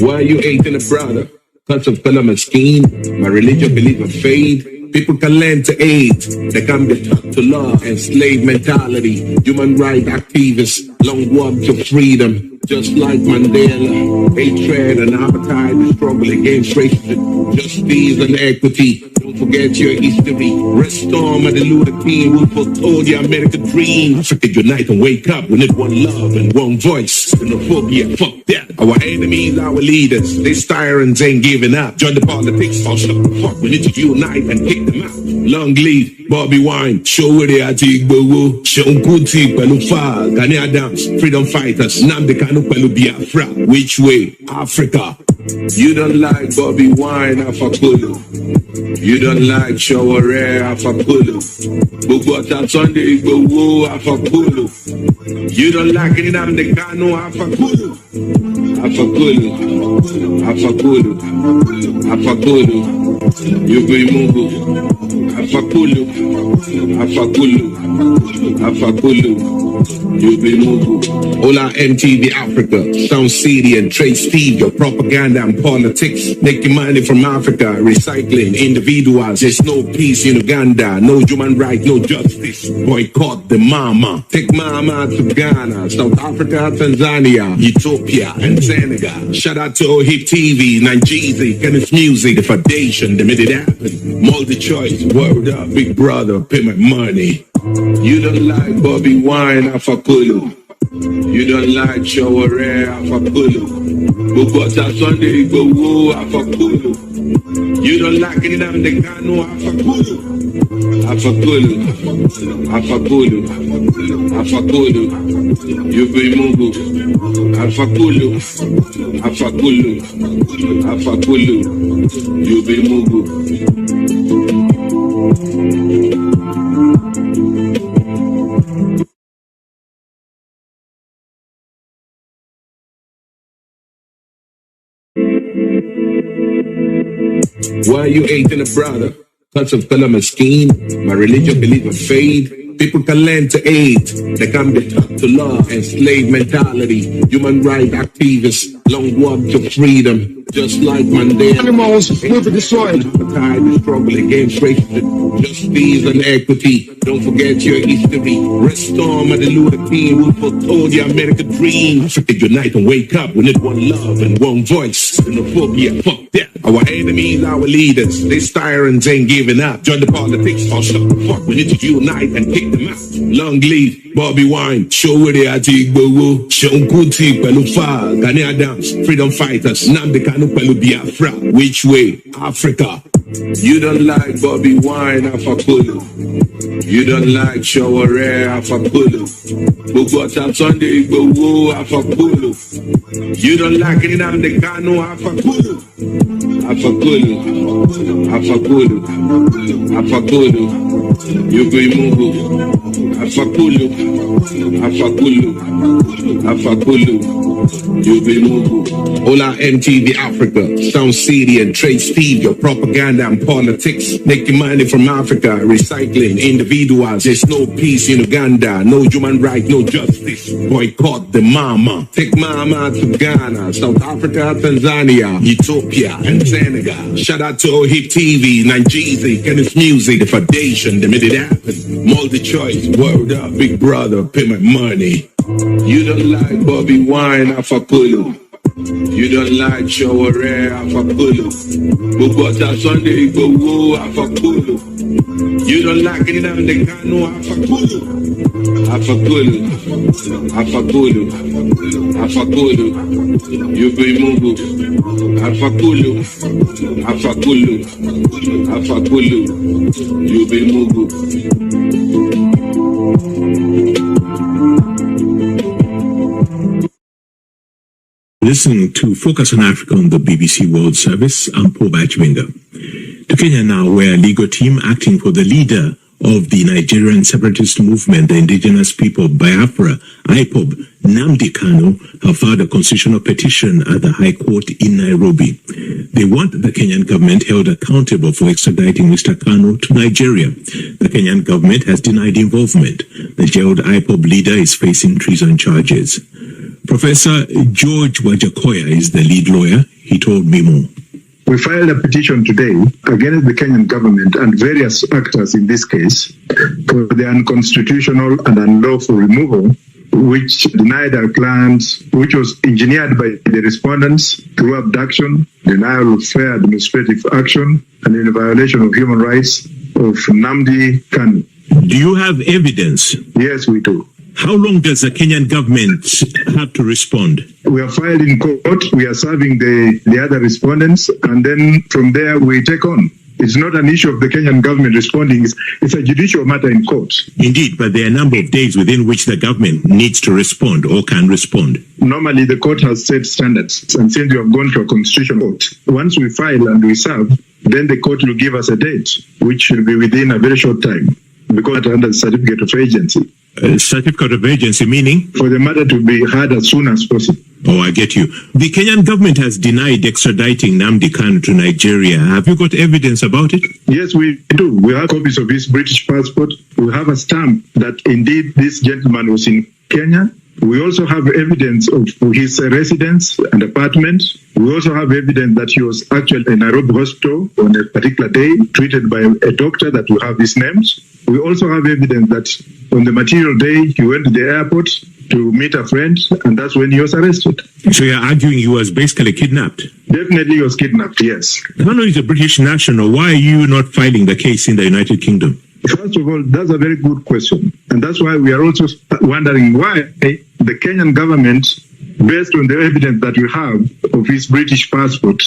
Why you hating a brother? Cause of color my skin, my religion belief and faith. People can learn to hate, they can be taught to love and slave mentality. Human rights activists, long walk to freedom, just like Mandela. Hatred and appetite, struggle against racism, justice and equity. Don't forget your history. Restore Martin Luther King, who foretold the American dream. Africa unite and wake up. We need one love and one voice. Xenophobia, fuck that. Our enemies, our leaders, they tyrants ain't giving up. Join the politics, or shut the fuck. We need to unite and kick them out. Long live Bobby Wine, show where they are take Bowo, Seun Kuti, Pelufa, Ghanaian Adams, freedom fighters, Nnamdi Kanu, Radio Biafra. Which way? Africa. You don't like Bobby Wine, Afakulu. You don't like Shaware, Afakulu. Bugota Sunday, Bowo, Afakulu. You don't like Nnamdi Kanu, Afakulu. Afakulu, Afakulu, Afakulu, Yubimungu, Afakulu, Afakulu, Afakulu, Yubimungu. Ola MTV Africa, Sound City and Trace Steve, your propaganda and politics, making money from Africa, recycling individuals. There's no peace in Uganda, no human rights, no justice. Boycott the mama. Take mama to Ghana, South Africa, Tanzania, Ethiopia, and Senegal. Shout out to OHIP TV, Nigeria, Kenneth Music, the Foundation, they made it happen. Multi-choice, word up, big brother, pay my money. You don't like Bobby Wine, Afakulu. You don't like Shaware, Afakulu. Bugota Sunday, Bowo, Afakulu. You don't like Nnamdi Kanu, Afakulu. Afakulu, Afakulu, Afakulu, Yubimungu, Afakulu, Afakulu, Afakulu, Yubimungu. Why you hating a brother? Cause of color my skin, my religion belief and faith. People can learn to hate, they can be taught to love and slave mentality. Human rights activists, long walk to freedom, just like Mandela. Animals will be destroyed. The struggle against racism, justice and equity. Don't forget your history. Restore Martin Luther King, who foretold the American dream. Africa unite and wake up. We need one love and one voice. Xenophobia, fuck that. Our enemies, our leaders, they tyrants ain't giving up. Join the politics, or shut the fuck. We need to unite and kick them out. Long live Bobby Wine, show where they are take Bowo, Seun Kuti, Pelufa, Ghanaian Adams, freedom fighters, Nnamdi Kanu, Radio Biafra. Which way? Africa. You don't like Bobby Wine, Afakulu. You don't like Shaware, Afakulu. Bugota Sunday, Bowo, Afakulu. You don't like Nnamdi Kanu, Afakulu. Afakulu, Afakulu, Afakulu, Yubimungu, Afakulu, Afakulu, Afakulu, Yubimungu. Ola MTV Africa, Sound City and Trace Steve, your propaganda and politics, making money from Africa, recycling individuals. There's no peace in Uganda, no human rights, no justice. Boycott the mama. Take mama to Ghana, South Africa, Tanzania, Ethiopia, and Senegal. Shout out to OHIP TV, Nigeria, Kenneth Music, the Foundation, they made it happen. Multi-choice, word up, big brother, pay my money. You don't like Bobby Wine, Afakulu. You don't like Showore Afakulu. Bubota Sunday Igbowo Afakulu. You don't like Nnamdi Kanu Afakulu. Afakulu. You be Mungu. Afakulu. You be Mungu. Listening to Focus on Africa on the BBC World Service, I'm Paul Bachwinga. To Kenya now, where a legal team acting for the leader of the Nigerian separatist movement, the indigenous people Biafra, IPOB, Nnamdi Kanu, have filed a constitutional petition at the High Court in Nairobi. They want the Kenyan government held accountable for extraditing Mr. Kanu to Nigeria. The Kenyan government has denied involvement. The jailed IPOB leader is facing treason charges. Professor George Wajakoya is the lead lawyer. He told me more. We filed a petition today against the Kenyan government and various actors in this case for the unconstitutional and unlawful removal which denied our clients, which was engineered by the respondents through abduction, denial of fair administrative action, and in violation of human rights of Nnamdi Kanu. Do you have evidence? Yes, we do. How long does the Kenyan government have to respond? We are filed in court, we are serving the other respondents, and then from there we take on. It's not an issue of the Kenyan government responding, it's a judicial matter in court. Indeed, but there are a number of days within which the government needs to respond or can respond. Normally the court has set standards, and since we have gone to a constitutional court, once we file and we serve, then the court will give us a date, which should be within a very short time, because under the certificate of agency. Certificate of agency meaning? For the matter to be heard as soon as possible. Oh, I get you. The Kenyan government has denied extraditing Nnamdi Kanu to Nigeria. Have you got evidence about it? Yes, we do. We have copies of his British passport. We have a stamp that indeed this gentleman was in Kenya. We also have evidence of his residence and apartment. We also have evidence that he was actually in Nairobi hospital on a particular day, treated by a doctor that we have his names. We also have evidence that on the material day, he went to the airport to meet a friend, and that's when he was arrested. So you're arguing he was basically kidnapped? Definitely he was kidnapped, yes. Kanu is a British national. Why are you not filing the case in the United Kingdom? First of all, that's a very good question. And that's why we are also wondering why the Kenyan government, based on the evidence that we have of his British passport,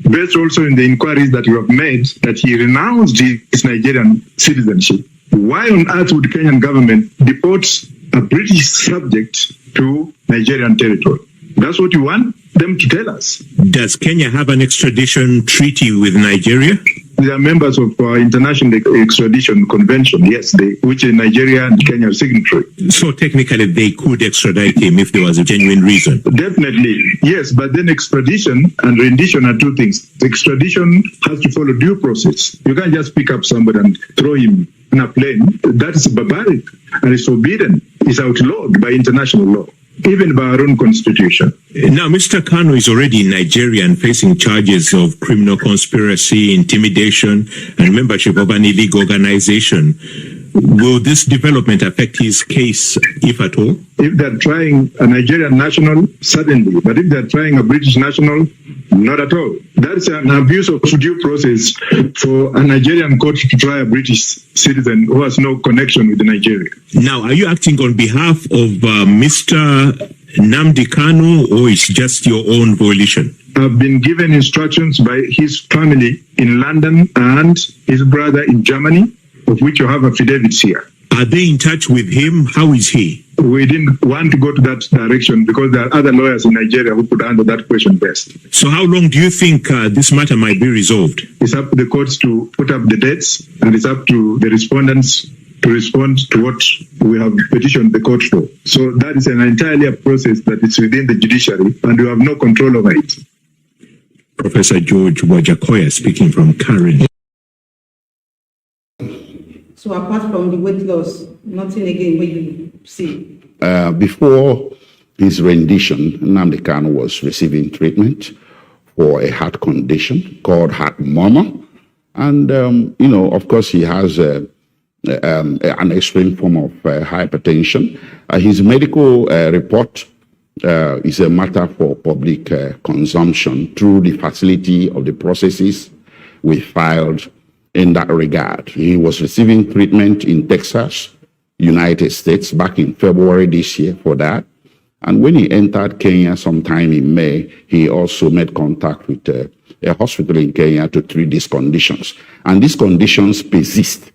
based also in the inquiries that we have made, that he renounced his Nigerian citizenship, why on earth would Kenyan government deport a British subject to Nigerian territory? That's what you want them to tell us. Does Kenya have an extradition treaty with Nigeria? They are members of International Extradition Convention, yes, which Nigeria and Kenya are signatory. So technically they could extradite him if there was a genuine reason? Definitely, yes, but then extradition and rendition are two things. Extradition has to follow due process. You can't just pick up somebody and throw him in a plane. That is barbaric and it's forbidden. It's outlawed by international law, even by our own constitution. Now, Mr. Kanu is already in Nigeria and facing charges of criminal conspiracy, intimidation, and membership of an illegal organization. Will this development affect his case, if at all? If they're trying a Nigerian national, certainly. But if they're trying a British national, not at all. That's an abuse of due process for a Nigerian court to try a British citizen who has no connection with Nigeria. Now, are you acting on behalf of Mr. Nnamdi Kanu, or is just your own volition? I've been given instructions by his family in London and his brother in Germany, of which you have affidavits here. Are they in touch with him? How is he? We didn't want to go to that direction because there are other lawyers in Nigeria who could answer that question best. So how long do you think this matter might be resolved? It's up to the courts to put up the dates, and it's up to the respondents to respond to what we have petitioned the court for. So that is an entirely a process that is within the judiciary, and we have no control over it. Professor George Wajakoya speaking from Karen. So apart from the weight loss, nothing again what you see? Before his rendition, Nnamdi Kanu was receiving treatment for a heart condition called heart murmur. And, of course, he has an extreme form of hypertension. His medical report is a matter for public consumption through the facility of the processes we filed in that regard. He was receiving treatment in Texas, United States, back in February this year for that. And when he entered Kenya sometime in May, he also made contact with a hospital in Kenya to treat these conditions. And these conditions persist.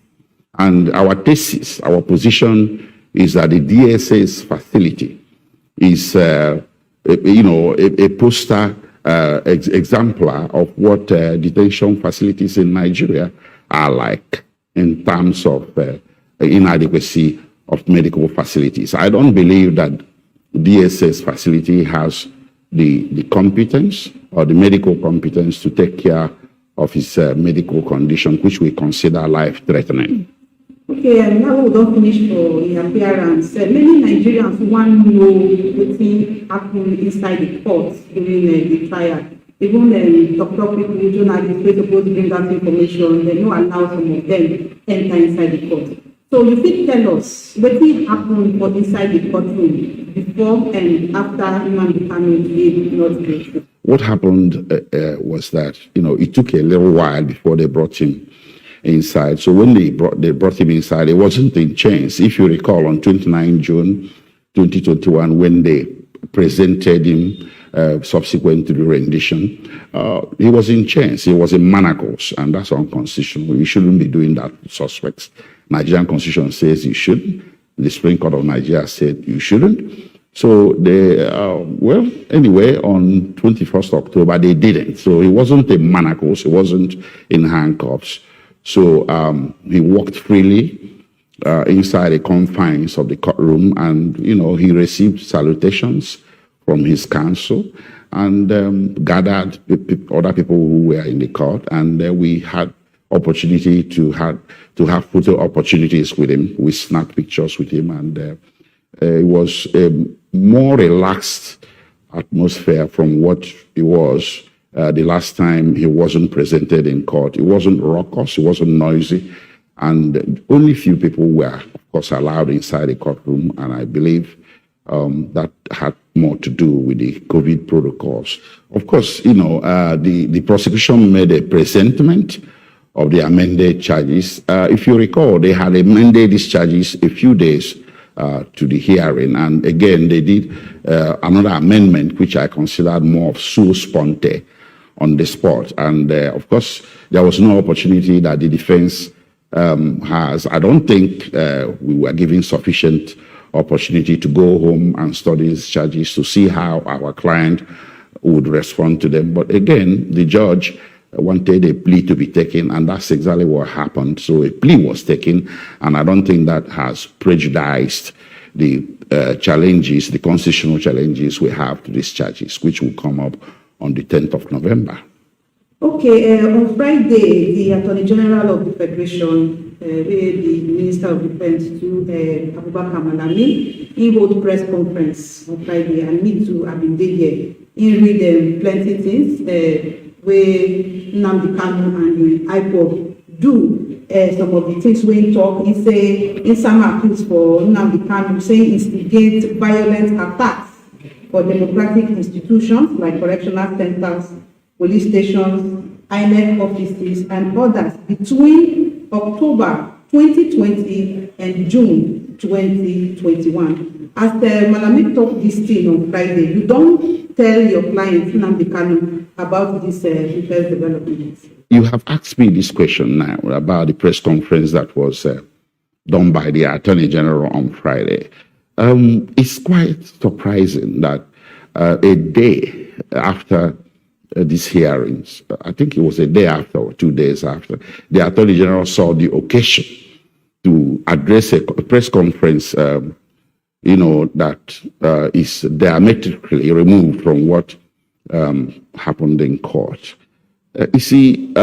And our thesis, our position is that the DSA's facility is, a poster exemplar of what detention facilities in Nigeria are like in terms of inadequacy of medical facilities. I don't believe that DSA's facility has the competence or the medical competence to take care of his medical condition, which we consider life-threatening. Okay, and now we don't finish for the appearance. Many Nigerians want to know what happened inside the court during the trial. Even doctor people, journalists, they supposed to bring that information. They don't allow some of them enter inside the court. So you could tell us what happened for inside the courtroom before and after Nnamdi Kanu did not guilty. What happened was that, it took a little while before they brought him inside. So when they brought him inside, it wasn't in chains. If you recall, on 29 June 2021, when they presented him subsequent to the rendition, he was in chains. He was in manacles, and that's unconstitutional. You shouldn't be doing that to suspects. Nigerian Constitution says you shouldn't. The Supreme Court of Nigeria said you shouldn't. So they, anyway, on 21st October, they didn't. So he wasn't in manacles. He wasn't in handcuffs. So he walked freely inside the confines of the courtroom, and, he received salutations from his counsel and gathered other people who were in the court, and we had opportunity to have photo opportunities with him. We snapped pictures with him, and it was a more relaxed atmosphere from what it was the last time he wasn't presented in court. It wasn't raucous, it wasn't noisy, and only few people were, of course, allowed inside the courtroom, and I believe that had more to do with the COVID protocols. Of course, the prosecution made a presentment of the amended charges. If you recall, they had amended these charges a few days to the hearing, and again, they did another amendment, which I considered more of sua sponte, on the spot. And of course, there was no opportunity that the defense has. I don't think we were given sufficient opportunity to go home and study these charges to see how our client would respond to them. But again, the judge wanted a plea to be taken, and that's exactly what happened. So a plea was taken, and I don't think that has prejudiced the challenges, the constitutional challenges we have to these charges, which will come up on the 10th of November. Okay, on Friday, the Attorney General of the Federation, the Minister of Defense, to Abubakar Malami, he held press conference on Friday, and me too, I've been there. He read plenty things where Nnamdi Kanu and the IPOB do. Some of the things we talk, he say, in some accused for Nnamdi Kanu, say instigate violent attacks for democratic institutions like correctional centers, police stations, INEC offices, and others between October 2020 and June 2021. As Malami talked this thing on Friday, you don't tell your client, Nnamdi Kanu, about this defense development. You have asked me this question now about the press conference that was done by the Attorney General on Friday. It's quite surprising that a day after these hearings, I think it was a day after or 2 days after, the Attorney General saw the occasion to address a press conference, that is diametrically removed from what happened in court. You see,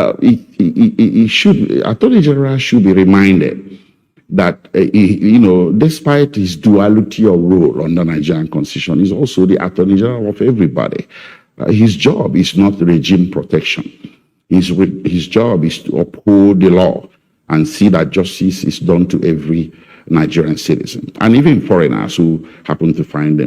Attorney General should be reminded that, despite his duality of role under Nigerian Constitution, he's also the Attorney General of everybody. His job is not regime protection. His job is to uphold the law and see that justice is done to every Nigerian citizen, and even foreigners who happen to find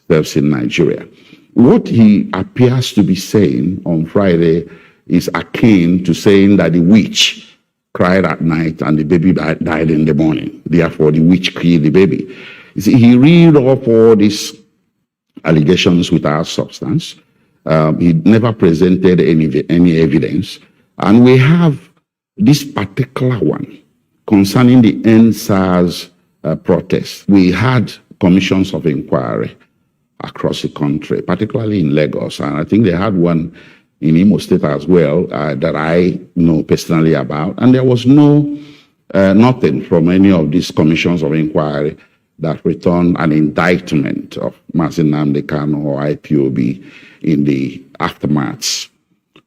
serves in Nigeria. What he appears to be saying on Friday is akin to saying that the witch cried at night and the baby died in the morning. Therefore, the witch killed the baby. You see, he read off all these allegations without substance. He never presented any evidence. And we have this particular one concerning the NSAS protest. We had commissions of inquiry across the country, particularly in Lagos. And I think they had one in Imo State as well that I know personally about. And there was nothing from any of these commissions of inquiry that returned an indictment of Mazi Nnamdi Kanu or IPOB in the aftermath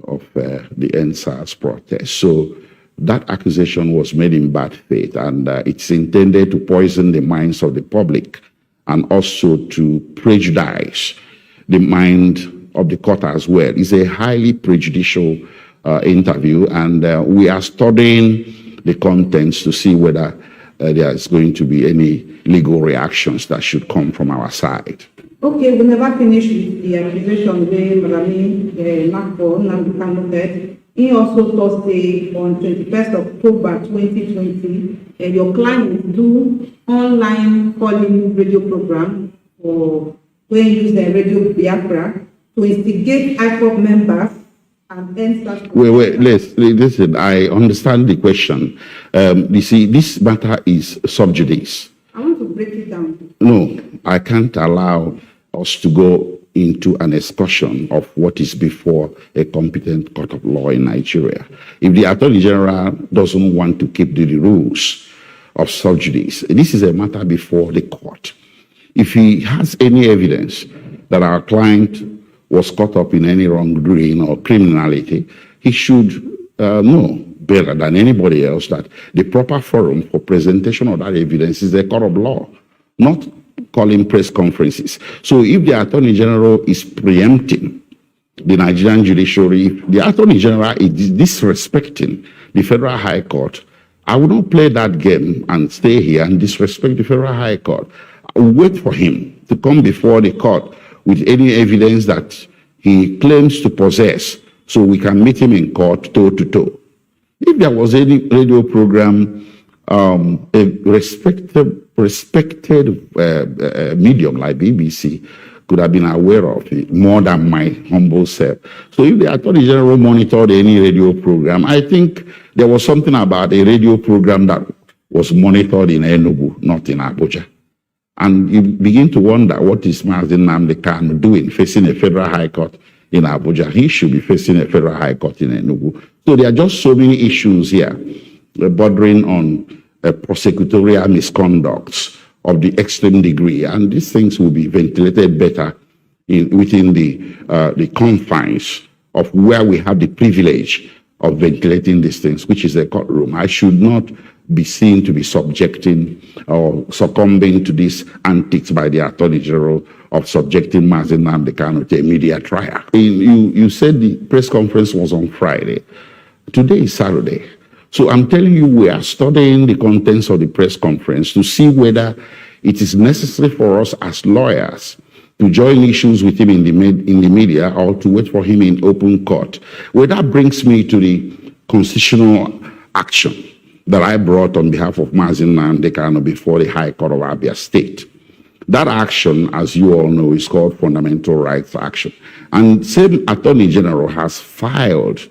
of the NSAS protest. So that accusation was made in bad faith, and it's intended to poison the minds of the public and also to prejudice the mind of the court as well. It's a highly prejudicial interview, and we are studying the contents to see whether there is going to be any legal reactions that should come from our side. Okay, we never finished with the accusation where Mazi Nnamdi Kanu said. He also Thursday on 21st October 2020, your client do online calling radio program or when use the Radio Biafra to instigate IPOB members and NSAS. Wait, listen, I understand the question. You see, this matter is sub judice. I want to break it down. No, I can't allow us to go into an excursion of what is before a competent court of law in Nigeria. If the Attorney General doesn't want to keep to the rules of sub judice, this is a matter before the court. If he has any evidence that our client was caught up in any wrongdoing or criminality, he should know better than anybody else that the proper forum for presentation of that evidence is the court of law, not calling press conferences. So if the Attorney General is preempting the Nigerian judiciary, if the Attorney General is disrespecting the Federal High Court, I will not play that game and stay here and disrespect the Federal High Court. I will wait for him to come before the court with any evidence that he claims to possess so we can meet him in court toe to toe. If there was any radio program, a respected medium like BBC could have been aware of it more than my humble self. So if the Attorney General monitored any radio program, I think there was something about a radio program that was monitored in Enugu, not in Abuja. And you begin to wonder, what is Mazi Nnamdi Kanu doing facing a Federal High Court in Abuja? He should be facing a Federal High Court in Enugu. So there are just so many issues here bordering on prosecutorial misconducts of the extreme degree, and these things will be ventilated better within the confines of where we have the privilege of ventilating these things, which is the courtroom. I should not be seen to be subjecting or succumbing to these antics by the Attorney General of subjecting Mazi Nnamdi Kanu to a media trial. You said the press conference was on Friday. Today is Saturday. So I'm telling you, we are studying the contents of the press conference to see whether it is necessary for us as lawyers to join issues with him in the media or to wait for him in open court. Well, that brings me to the constitutional action that I brought on behalf of Mazi Nnamdi Kanu before the High Court of Abia State. That action, as you all know, is called Fundamental Rights Action. And same Attorney General has filed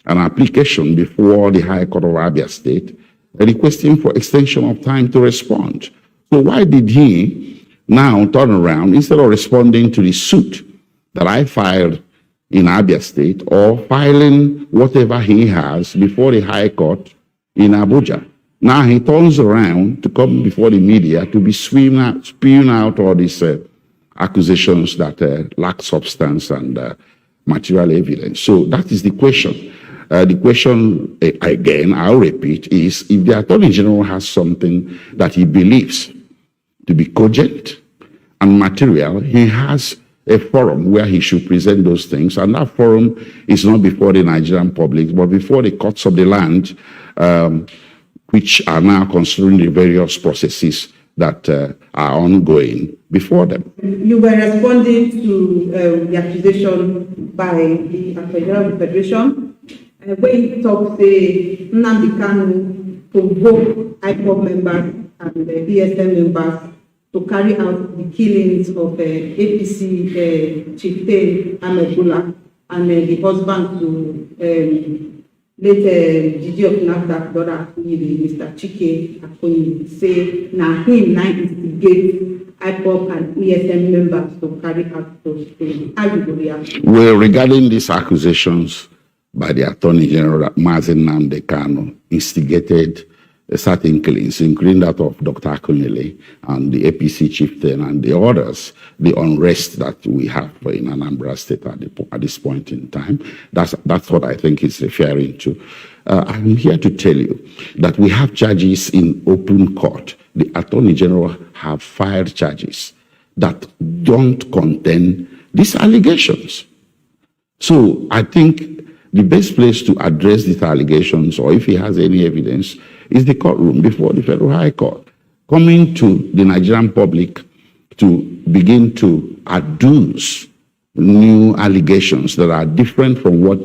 an application before the High Court of Abia State requesting for extension of time to respond. So why did he now turn around, instead of responding to the suit that I filed in Abia State or filing whatever he has before the High Court in Abuja? Now he turns around to come before the media to be spewing out all these accusations that lack substance and material evidence. So that is the question. The question, again, I'll repeat, is if the Attorney General has something that he believes to be cogent and material, he has a forum where he should present those things. And that forum is not before the Nigerian public, but before the courts of the land, which are now considering the various processes that are ongoing before them. You were responding to the accusation by the Attorney General of the Federation, when he talked, say, Nnamdi Kanu provoked IPOB members and ESM members to carry out the killings of APC chieftain Ahmed Bola and the husband to late Gigi of NAFDAC, brother Mr. Chike Akoni, say now him now instigate IPOB and ESM members to carry out those things. How do you react? Well, regarding these accusations by the Attorney General that Mazi Nnamdi Kanu instigated certain killings, including that of Dr. Akunele and the APC chieftain and the others, the unrest that we have in Anambra State at this point in time. That's what I think he's referring to. I'm here to tell you that we have charges in open court. The Attorney General have filed charges that don't contain these allegations. So I think the best place to address these allegations, or if he has any evidence, is the courtroom before the Federal High Court, coming to the Nigerian public to begin to adduce new allegations that are different from what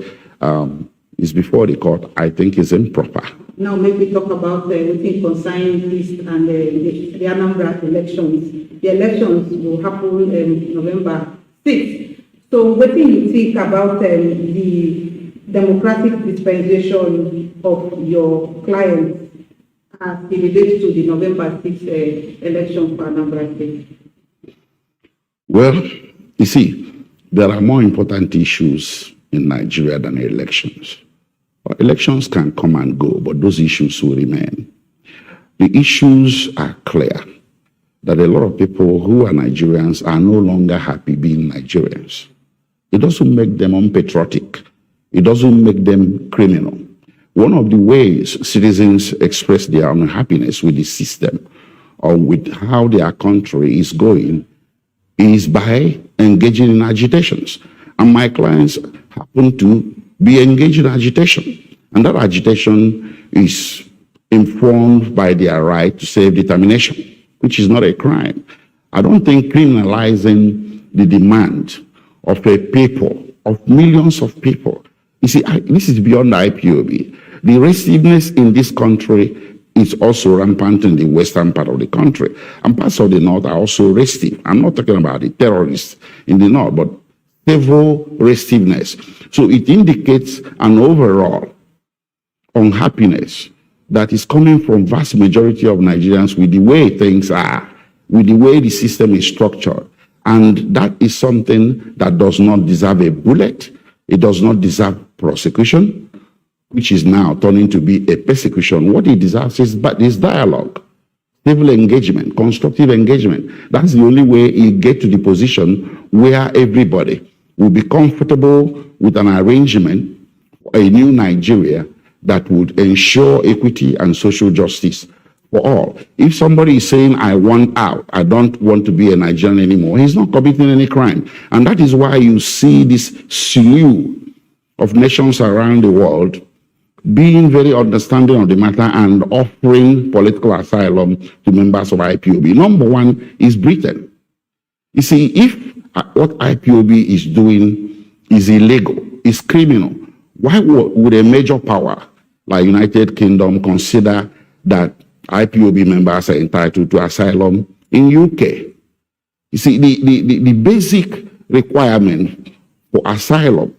is before the court, I think is improper. Now maybe talk about the thing concerning this and the Anambra elections. The elections will happen November 6th. So what do you think about the democratic dispensation of your clients as it relates to the November 6th election for Anambra State? Well, you see, there are more important issues in Nigeria than elections. Elections can come and go, but those issues will remain. The issues are clear, that a lot of people who are Nigerians are no longer happy being Nigerians. It doesn't make them unpatriotic. It doesn't make them criminal. One of the ways citizens express their unhappiness with the system or with how their country is going is by engaging in agitations. And my clients happen to be engaged in agitation. And that agitation is informed by their right to self-determination, which is not a crime. I don't think criminalizing the demand of a people, of millions of people. You see, this is beyond IPOB. The restiveness in this country is also rampant in the western part of the country. And parts of the north are also restive. I'm not talking about the terrorists in the north, but several restiveness. So it indicates an overall unhappiness that is coming from vast majority of Nigerians with the way things are, with the way the system is structured. And that is something that does not deserve a bullet. It does not deserve prosecution, which is now turning to be a persecution. What it deserves is dialogue, civil engagement, constructive engagement. That's the only way you get to the position where everybody will be comfortable with an arrangement for a new Nigeria that would ensure equity and social justice for all. If somebody is saying, I want out, I don't want to be a Nigerian anymore, he's not committing any crime. And that is why you see this slew of nations around the world being very understanding of the matter and offering political asylum to members of IPOB. Number one is Britain. You see, if what IPOB is doing is illegal, is criminal, why would a major power like United Kingdom consider that IPOB members are entitled to asylum in UK? You see, the basic requirement for asylum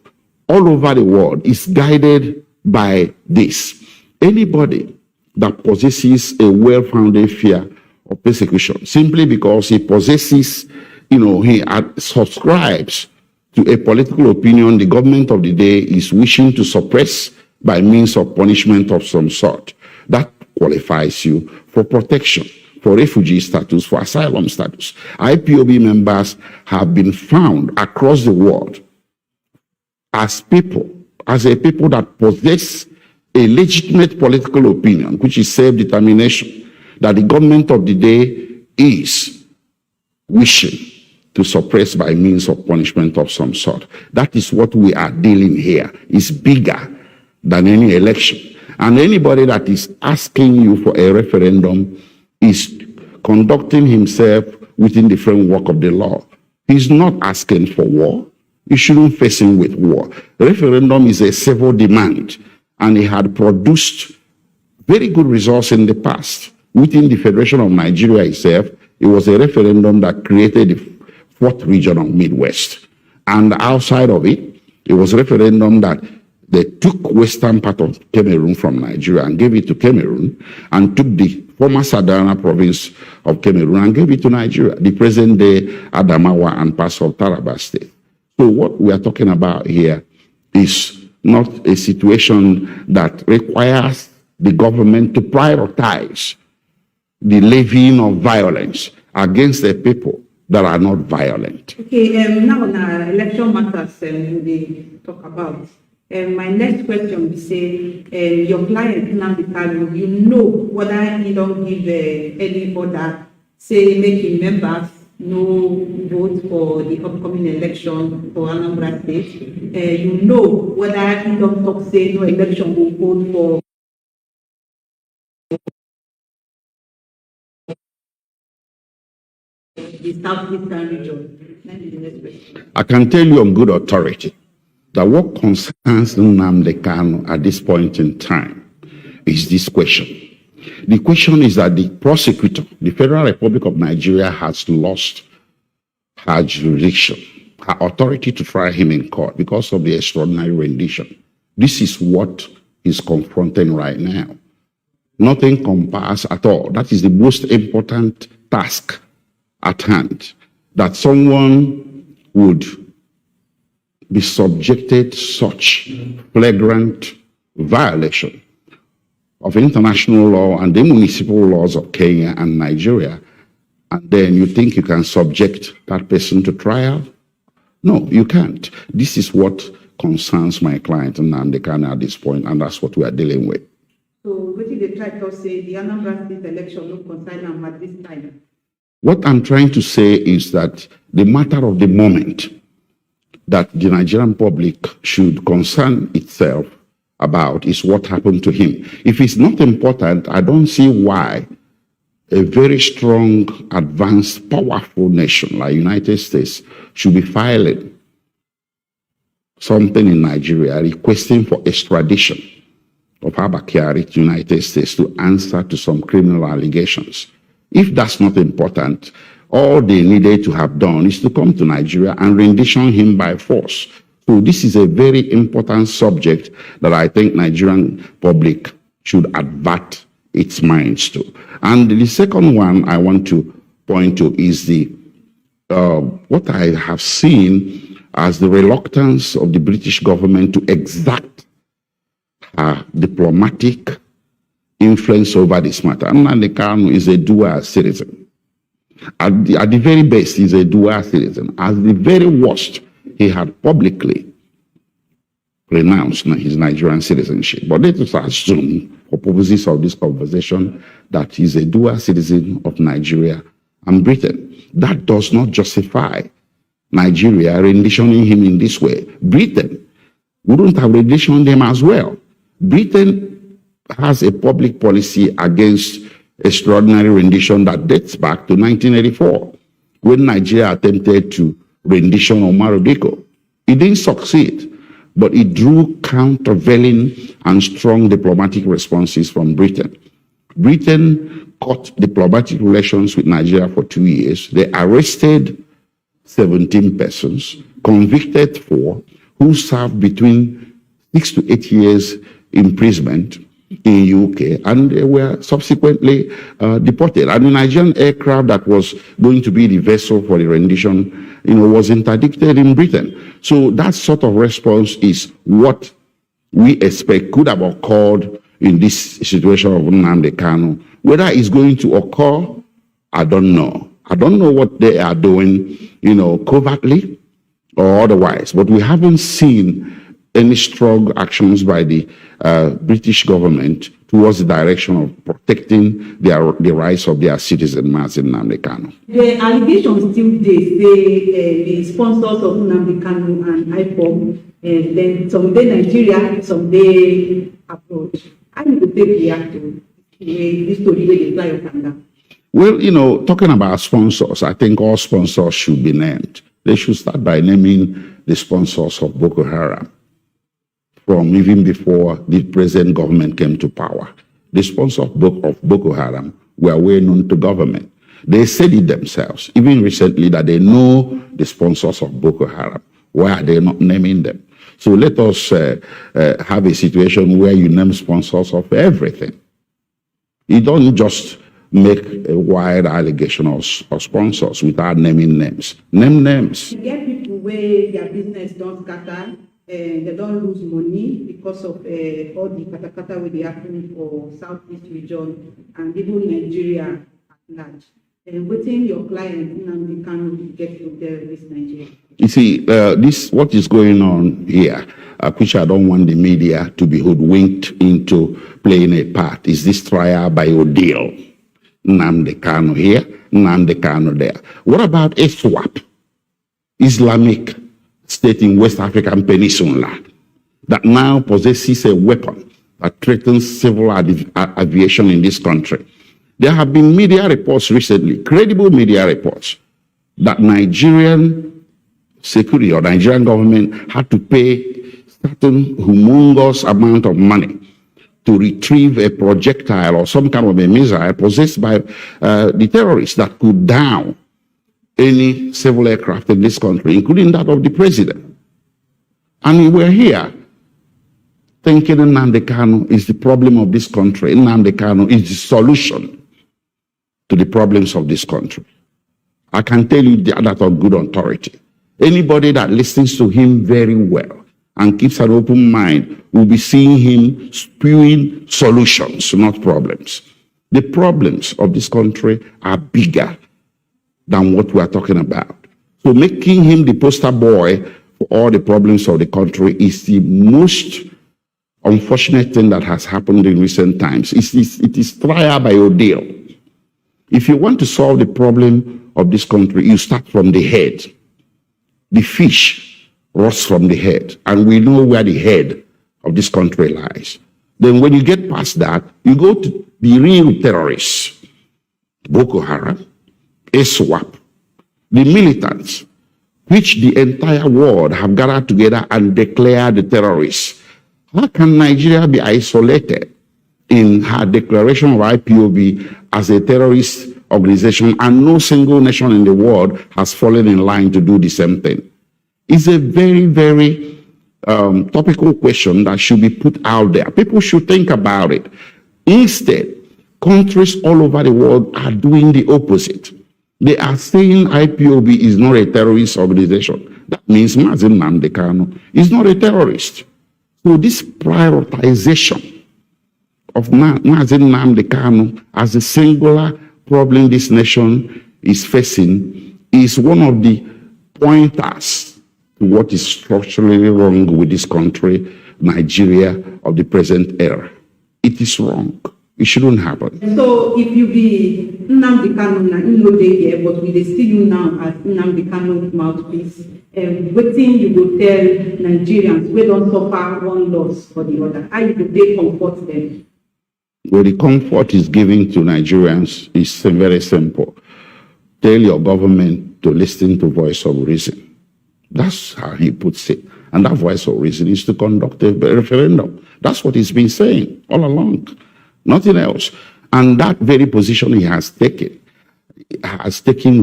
all over the world is guided by this. Anybody that possesses a well-founded fear of persecution simply because he possesses, he subscribes to a political opinion the government of the day is wishing to suppress by means of punishment of some sort, that qualifies you for protection, for refugee status, for asylum status. IPOB members have been found across the world as a people that possess a legitimate political opinion, which is self-determination, that the government of the day is wishing to suppress by means of punishment of some sort. That is what we are dealing here. It's bigger than any election. And anybody that is asking you for a referendum is conducting himself within the framework of the law. He's not asking for war. You shouldn't face him with war. The referendum is a civil demand, and it had produced very good results in the past. Within the Federation of Nigeria itself, it was a referendum that created the fourth region of Midwest. And outside of it, it was a referendum that they took western part of Cameroon from Nigeria and gave it to Cameroon, and took the former Sadana province of Cameroon and gave it to Nigeria, the present-day Adamawa and parts of Taraba State. So what we are talking about here is not a situation that requires the government to prioritize the levying of violence against the people that are not violent. Okay, now election matters we talk about. My next question will say, your client Nnamdi Kanu, you know whether he don't give any order, say making members no vote for the upcoming election for Anambra State. You know whether he don't talk say no election will vote for the Southeastern region. I can tell you on good authority that what concerns Nnamdi Kanu at this point in time is this question. The question is that the prosecutor, the Federal Republic of Nigeria, has lost her jurisdiction, her authority to try him in court because of the extraordinary rendition. This is what he's confronting right now. Nothing compares at all. That is the most important task at hand, that someone would be subjected to such flagrant violation of international law and the municipal laws of Kenya and Nigeria, and then you think you can subject that person to trial? No, you can't. This is what concerns my client Nnamdi Kanu at this point, and that's what we are dealing with. So what did they try to say the Anambra State election no concern them at this time? What I'm trying to say is that the matter of the moment that the Nigerian public should concern itself about is what happened to him. If it's not important, I don't see why a very strong, advanced, powerful nation like United States should be filing something in Nigeria requesting for extradition of Abba Kyari to United States to answer to some criminal allegations. If that's not important, all they needed to have done is to come to Nigeria and rendition him by force. So this is a very important subject that I think Nigerian public should advert its minds to. And the second one I want to point to is the what I have seen as the reluctance of the British government to exact diplomatic influence over this matter. Nnamdi Kanu is a dual citizen. At the very best, he's a dual citizen. At the very worst, he had publicly renounced his Nigerian citizenship. But let us assume, for purposes of this conversation, that he's a dual citizen of Nigeria and Britain. That does not justify Nigeria renditioning him in this way. Britain wouldn't have renditioned him as well. Britain has a public policy against extraordinary rendition that dates back to 1984, when Nigeria attempted to rendition Omar Diko. It didn't succeed, but it drew countervailing and strong diplomatic responses from Britain. Britain cut diplomatic relations with Nigeria for 2 years. They arrested 17 persons, convicted 4, who served between 6 to 8 years imprisonment in UK, and they were subsequently deported. And the Nigerian aircraft that was going to be the vessel for the rendition, was interdicted in Britain. So that sort of response is what we expect could have occurred in this situation of Nnamdi Kanu. Whether it's going to occur, I don't know. I don't know what they are doing, covertly or otherwise. But we haven't seen any strong actions by the British government towards the direction of protecting the rights of their citizen, Mazi Nnamdi Kanu. The allegations still say the sponsors of Nnamdi Kanu and IPOB, then someday Nigeria, someday abroad. How do you take react to this story where they fly up and down? Well, talking about sponsors, I think all sponsors should be named. They should start by naming the sponsors of Boko Haram from even before the present government came to power. The sponsors of Boko Haram were well known to government. They said it themselves, even recently, that they know the sponsors of Boko Haram. Why are they not naming them? So let us have a situation where you name sponsors of everything. You don't just make a wide allegation of sponsors without naming names. Name names. You get people where their business don't scatter, they don't lose money because of all the katakata where they happen for Southeast region and even Nigeria at large. And within your client, Nnamdi Kanu, get to there with Nigeria. You see, what is going on here, which I don't want the media to be hoodwinked into playing a part, is this trial by ordeal. Nnamdi Kanu here, Nnamdi Kanu there. What about ISWAP, Islamic State in West African Peninsula, that now possesses a weapon that threatens civil aviation in this country? There have been media reports recently, credible media reports, that Nigerian security or Nigerian government had to pay certain humongous amount of money to retrieve a projectile or some kind of a missile possessed by the terrorists that could down any civil aircraft in this country, including that of the president. And we're here thinking Nnamdi Kanu is the problem of this country. Nnamdi Kanu is the solution to the problems of this country. I can tell you that on good authority. Anybody that listens to him very well and keeps an open mind will be seeing him spewing solutions, not problems. The problems of this country are bigger than what we are talking about. So making him the poster boy for all the problems of the country is the most unfortunate thing that has happened in recent times. It is trial by ordeal. If you want to solve the problem of this country, you start from the head. The fish rots from the head, and we know where the head of this country lies. Then when you get past that, you go to the real terrorists, Boko Haram, ISWAP, the militants, which the entire world have gathered together and declared the terrorists. How can Nigeria be isolated in her declaration of IPOB as a terrorist organization and no single nation in the world has fallen in line to do the same thing? It's a very, very topical question that should be put out there. People should think about it. Instead, countries all over the world are doing the opposite. They are saying IPOB is not a terrorist organization. That means Mazi Nnamdi Kanu is not a terrorist. So this prioritization of Mazi Nnamdi Kanu as a singular problem this nation is facing is one of the pointers to what is structurally wrong with this country, Nigeria of the present era. It is wrong. It shouldn't happen. So if you be Nnamdi Kanu na in no day here, but we dey see you now as Nnamdi Kanu mouthpiece, wetin you go tell Nigerians wey don suffer one loss for the other? How you go dey comfort them? Well, the comfort is given to Nigerians is very simple. Tell your government to listen to voice of reason. That's how he puts it. And that voice of reason is to conduct a referendum. That's what he's been saying all along. Nothing else. And that very position he has taken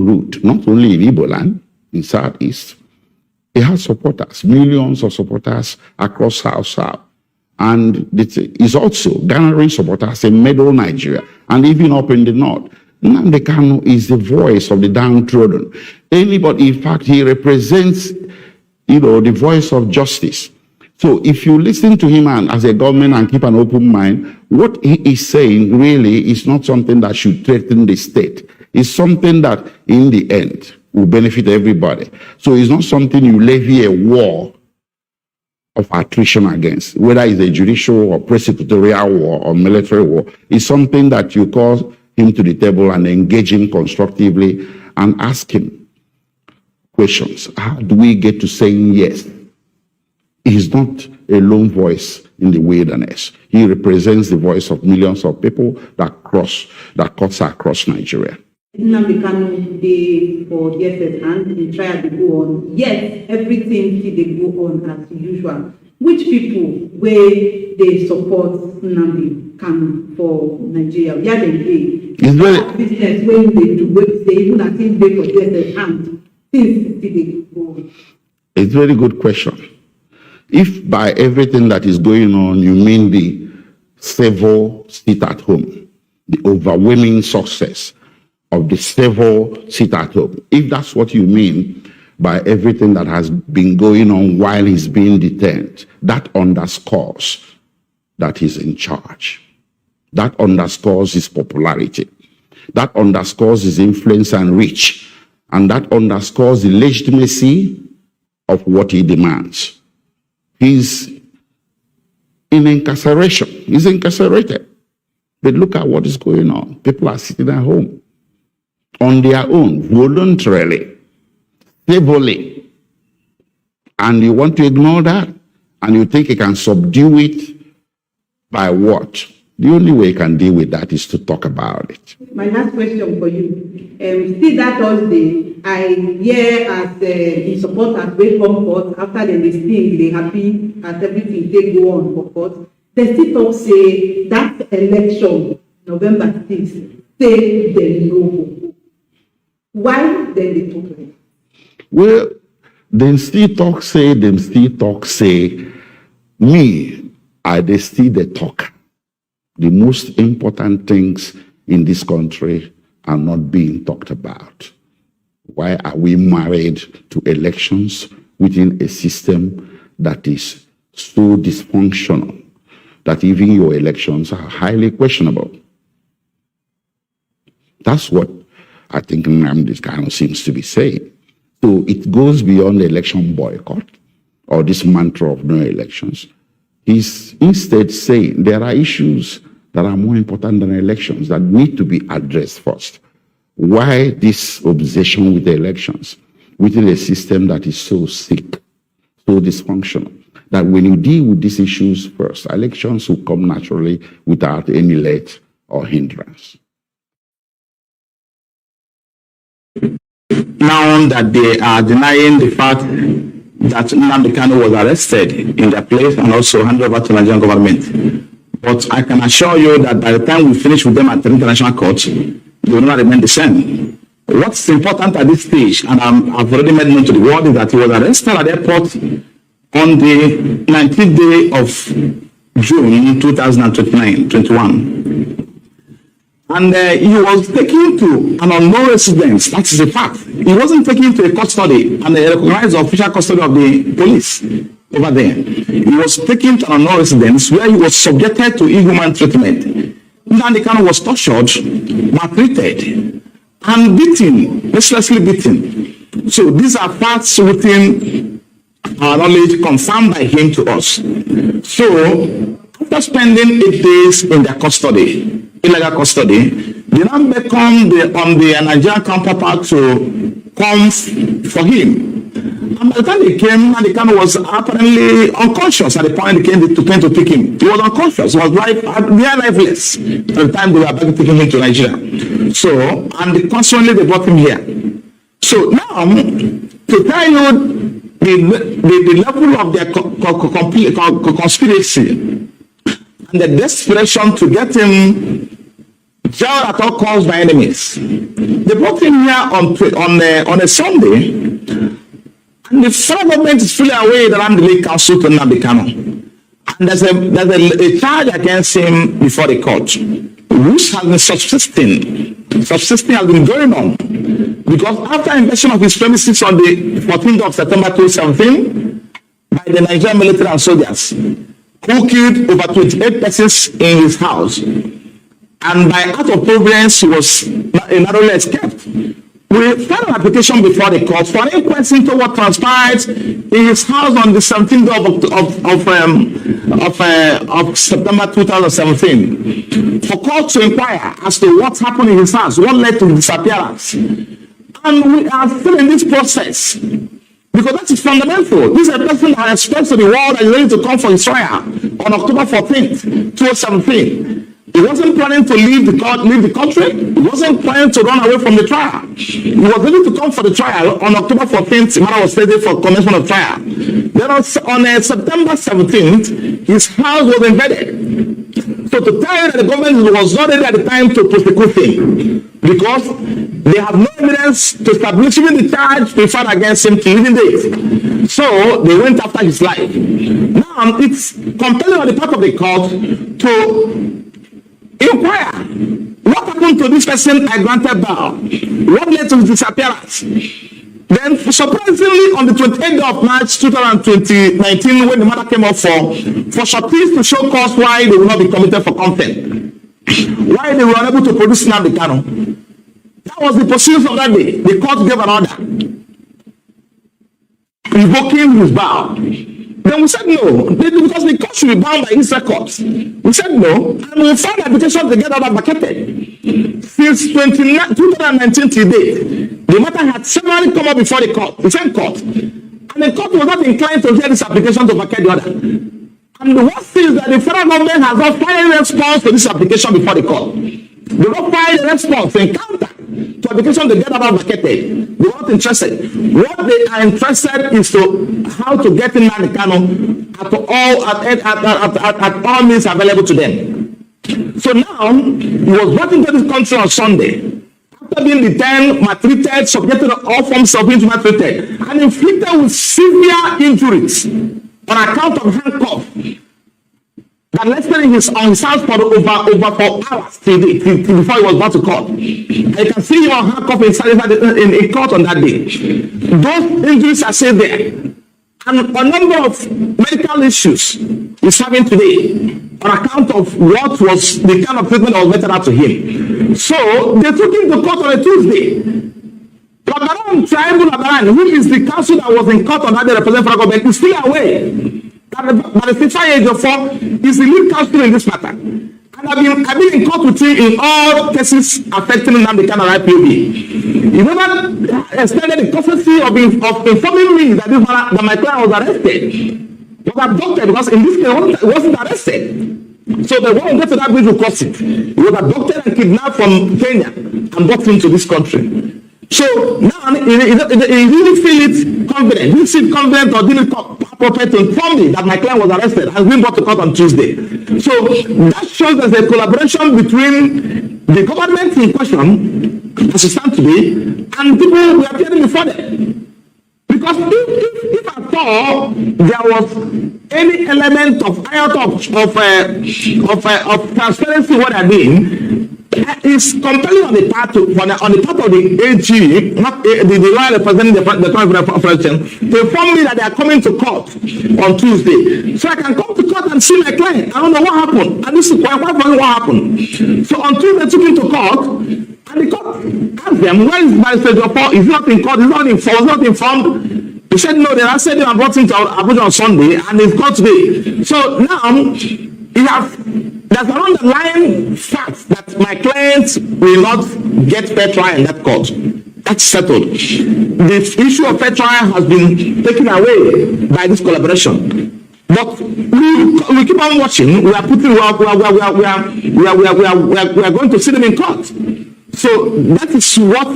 root, not only in Igbo land, in Southeast. He has supporters, millions of supporters across South. And it's also garnering supporters in middle Nigeria and even up in the north. Nnamdi Kanu is the voice of the downtrodden. Anybody, in fact, he represents, the voice of justice. So if you listen to him and as a government and keep an open mind, what he is saying really is not something that should threaten the state. It's something that in the end will benefit everybody. So it's not something you levy a war of attrition against, whether it's a judicial or prosecutorial war or military war. It's something that you call him to the table and engage him constructively and ask him questions. How do we get to saying yes? He's not a lone voice in the wilderness. He represents the voice of millions of people that cuts across Nigeria. Nnamdi Kanu dey for DSS and the trial dey go on. Yes, everything still dey go on as usual. Which people wey dey support Nnamdi Kanu for Nigeria? Where dem dey? It's very business wey you dey do, wey be say even as him dey for DSS and things still dey go on. It's a very good question. If by everything that is going on, you mean the civil sit at home, the overwhelming success of the civil sit at home, if that's what you mean by everything that has been going on while he's being detained, that underscores that he's in charge. That underscores his popularity. That underscores his influence and reach. And that underscores the legitimacy of what he demands. He's in incarceration. He's incarcerated. But look at what is going on. People are sitting at home on their own, voluntarily, civilly. And you want to ignore that? And you think you can subdue it by what? The only way you can deal with that is to talk about it. My last question for you. Still that Thursday, I hear as in supporters wey come court after dem dey sing, dey happy as everything take go on for court. They still talk say that election, November 6th, say dem no go. Why dem dey talk like that? Well, dem still talk say, me, I dey still dey talk. The most important things in this country are not being talked about. Why are we married to elections within a system that is so dysfunctional that even your elections are highly questionable? That's what I think Nnamdi Kanu seems to be saying. So it goes beyond the election boycott or this mantra of no elections. He's instead saying there are issues that are more important than elections that need to be addressed first. Why this obsession with the elections within a system that is so sick, so dysfunctional, that when you deal with these issues first, elections will come naturally without any let or hindrance. Now that they are denying the fact that Nnamdi Kanu was arrested in their place and also handed over to the Nigerian government. But I can assure you that by the time we finish with them at the international court, they will not remain the same. What's important at this stage, and I've already made known to the world, is that he was arrested at the airport on the 19th day of June 2021. And he was taken to an unknown residence. That is a fact. He wasn't taken to a custody, and they recognized the official custody of the police over there. He was taken to an unknown residence where he was subjected to inhuman treatment. Nnamdi Kanu was tortured, maltreated, and beaten, mercilessly beaten. So these are facts within our knowledge, confirmed by him to us. So after spending 8 days in their custody, illegal custody, they now become on the Nigerian counterpart to come for him. And by the time they came, Nnamdi Kanu was apparently unconscious at the point they came to pick him. He was unconscious, he was lifeless at the time they were about to take him to Nigeria. So, and consequently they brought him here. So now, to tell you the level of their conspiracy and the desperation to get him jailed at all costs by enemies. They brought him here on a Sunday, and the federal government is fully aware that I'm the lead counsel to Nnamdi Kanu. And there's a charge against him before the court, which has been subsisting has been going on. Because after invasion of his premises on the 14th of September 2017 by the Nigerian military and soldiers, who killed over 28 persons in his house, and by act of providence, he was narrowly escaped. We filed an application before the court for an inquest into what transpired in his house on the 17th of September 2017. For court to inquire as to what happened in his house, what led to his disappearance. And we are still in this process. Because that is fundamental. This is a person that has expressed to the world that he's ready to come for his trial on October 14th, 2017. He wasn't planning to leave the country. He wasn't planning to run away from the trial. He was ready to come for the trial on October 14th. The matter was scheduled for commencement of trial. Then on September 17th, his house was invaded. So to tell you that the government was not ready at the time to prosecute him, because they have no evidence to establish even the charge to be filed against him to living date. So they went after his life. Now it's compelling on the part of the court to inquire what happened to this person I granted bail, what led to his disappearance. Then surprisingly, on the 28th of March 2019, when the matter came up for shorties to show cause why they will not be committed for contempt, why they were unable to produce Nnamdi Kanu, that was the proceedings of that day. The court gave an order invoking his bail. Then we said no, because the court should be bound by his records. We said no, and we filed application to get that vacated. Since 2019 till date, the matter had severally come up before the court, the same court, and the court was not inclined to hear this application to vacate the order. And the worst thing is that the federal government has not filed a response to this application before the court. They don't file a response in counter to application to get that vacated. They're not interested. What they are interested is to how to get in Nnamdi Kanu at all means available to them. So now he was brought into this country on Sunday after being detained, maltreated, subjected to all forms of inhuman treatment, and inflicted with severe injuries on account of handcuffs that lasted on his house for over 4 hours till before he was brought to court. And you can see him on handcuffs in court on that day. Those injuries are still there. And a number of medical issues he's having today on account of what was the kind of treatment that was meted out to him. So they took him to court on a Tuesday. Labaran, who is the counsel that was in court on that day representing federal government, is still away. But the 55 is the lead counsel in this matter. And I've been in court with him in all cases affecting Nnamdi Kanu IPOB. He never extended the courtesy of informing me that my client was arrested. Was abducted, because in this case he wasn't arrested. So the one who got to that bridge will cross it. He was abducted and kidnapped from Kenya and brought into this country. So now he really feel it confident. He feel confident or didn't appropriate to inform me that my client was arrested and been brought to court on Tuesday. So that shows there's a collaboration between the government in question, as it stands today, and people who are appearing before them. Because if at all there was any element of transparency what they're doing, is compelling on the part of the AG, not the lawyer representing the president, to inform me that they are coming to court on Tuesday, so I can come to court and see my client. I don't know what happened, and this is quite funny what happened. So on Tuesday, they took him to court, and the court asked them, "Where is Barrister Jopo? Is not in court? Is not informed." He said, "No, they are said they are brought into Abuja on Sunday, and they've got today." So now there's an underlying fact that my clients will not get fair trial in that court. That's settled. The issue of fair trial has been taken away by this collaboration. But we keep on watching. We are going to see them in court. So that is what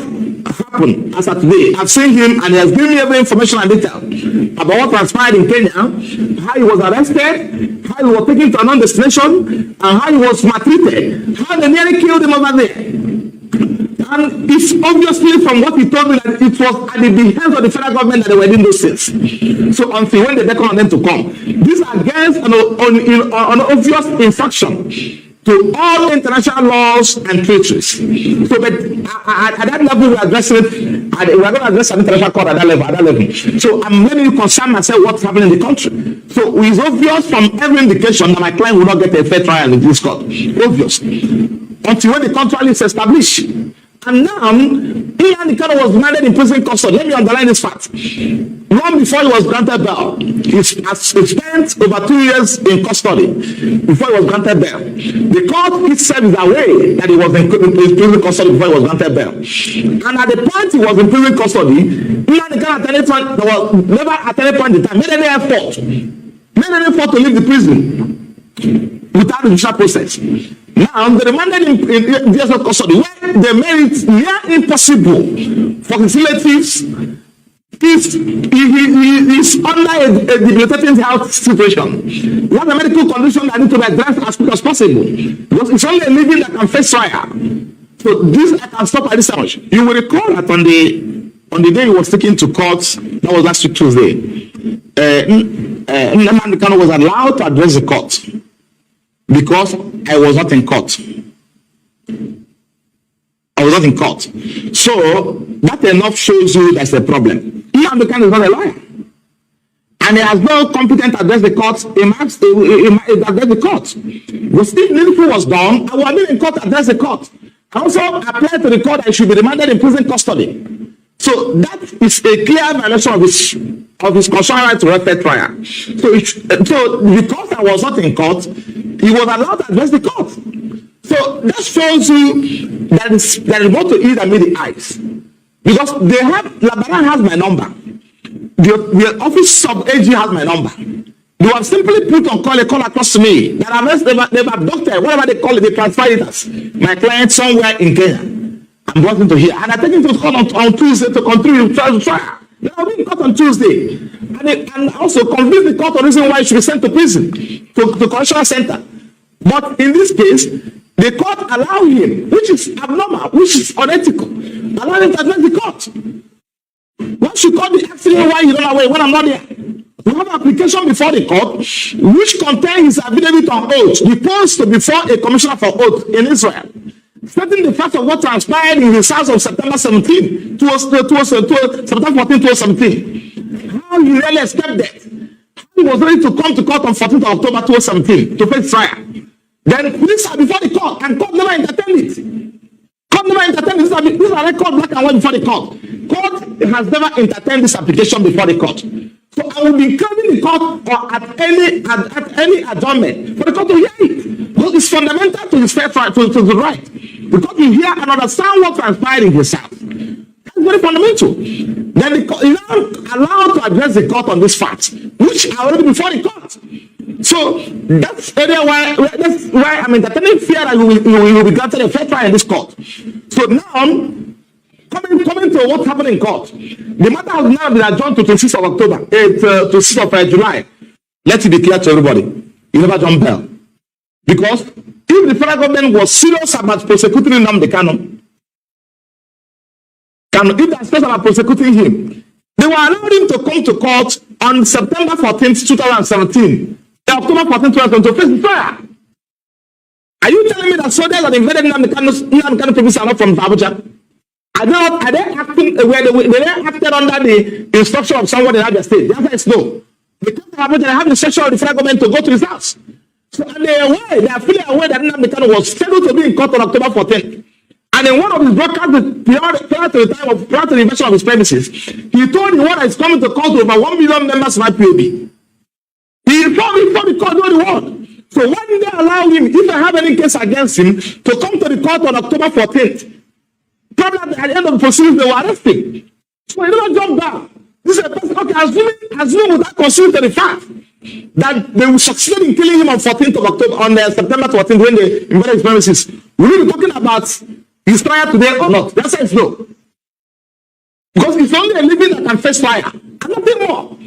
happened as of today. I've seen him, and he has given me every information and detail about what transpired in Kenya, how he was arrested, how he was taken to a non-destination, and how he was maltreated, how they nearly killed him over there. And it's obviously from what he told me that it was at the behest of the federal government that they were doing those things. So until when they beckon on them to come, these are against an obvious infraction to all international laws and treaties. So, but at that level, we are addressing it. We are going to address an international court at that level. So, I'm letting you concern myself what's happening in the country. So, it's obvious from every indication that my client will not get a fair trial in this court. Obvious. Until when the contrary is established. And now, Nnamdi Kanu was remanded in prison custody. Let me underline this fact. Long before he was granted bail, he spent over 2 years in custody before he was granted bail. The court itself is aware that he was in prison custody before he was granted bail. And at the point he was in prison custody, Nnamdi Kanu never at any point in time made any effort to leave the prison without the judicial process. Now, they remanded him in DSS custody where they made it near impossible for his relatives if he is under a debilitating health situation. He has a medical condition that needs to be addressed as quick as possible. Because it's only a living that can face trial. So this I can stop at this much. You will recall that on the day he was taken to court, that was last week Tuesday, Nnamdi Kanu was allowed to address the court because I was not in court. I was not in court. So that enough shows you that's a problem. Nnamdi Kanu is not a lawyer. And he has no competence to address the court. He address the court. Because if needful was done, I would have been in court to address the court. I also applied to the court that he should be remanded in prison custody. So that is a clear violation of his constitutional right to a fair trial. So because I was not in court, he was allowed to address the court. So that shows you that is what to eat and meet the eyes. Because Labaran has my number. The office of AG has my number. They have simply put on call across to me that unless they've abducted, whatever they call it, they transfer it as my client somewhere in Kenya. I'm brought into here. And I take him to court on Tuesday to continue to trial. Then I'll be in court on Tuesday. And also convince the court on the reason why he should be sent to prison, to correctional center. But in this case, the court allowed him, which is abnormal, which is unethical, allow him to address the court. Once you call the accident why you don't away when I'm not there. We have an application before the court which contains his affidavit on oath, deposed before a commissioner for oath in Israel, stating the fact of what transpired in his house of September 17, September 14, 2017. How he really escaped death. He was ready to come to court on 14th of October 2017 to face trial. Then police are before the court and court never entertained it. Court never entertained it. These are record black and white before the court. Court has never entertained this application before the court. So I will be encouraging the court or at any adjournment for the court to hear it. Because it's fundamental to his fair trial, to the right. The court will hear and understand what transpired in his house. That's very fundamental. Then the court is now allowed to address the court on this fact, which are already before the court. So that's why I'm entertaining fear that you will be granted a fair trial in this court. So now, coming to what happened in court, the matter has now been adjourned to 26th of October, to 6th of July. Let it be clear to everybody. You never jump bail. Because if the federal government was serious about prosecuting Nnamdi Kanu, if they are serious about prosecuting him, they were allowed him to come to court on September 14th, 2017, October 14th, 2017, to face trial. Are you telling me that soldiers that invaded Nnamdi Kanu province are not from Abuja? Are they acting they acted under the instruction of someone in Abia State? The answer is no. They come to Abuja, they have the instruction of the federal government to go to his house. So and they are fully aware that Nnamdi Kanu was scheduled to be in court on October 14th. And in one of his broadcasts prior to the invasion of his premises, he told the one that is coming to court over 1 million members of IPOB. He informed the court the word. So why did they allow him, if they have any case against him, to come to the court on October 14th? Probably at the end of the proceedings, they were arrested. So he never jumped down. This is a person, okay, assuming without considering the fact that they will succeed in killing him on 14th of October, on September 14th, when they invaded his premises. Will we be talking about his trial today or not? The answer is no. Because it's only a living that can face fire, and nothing more.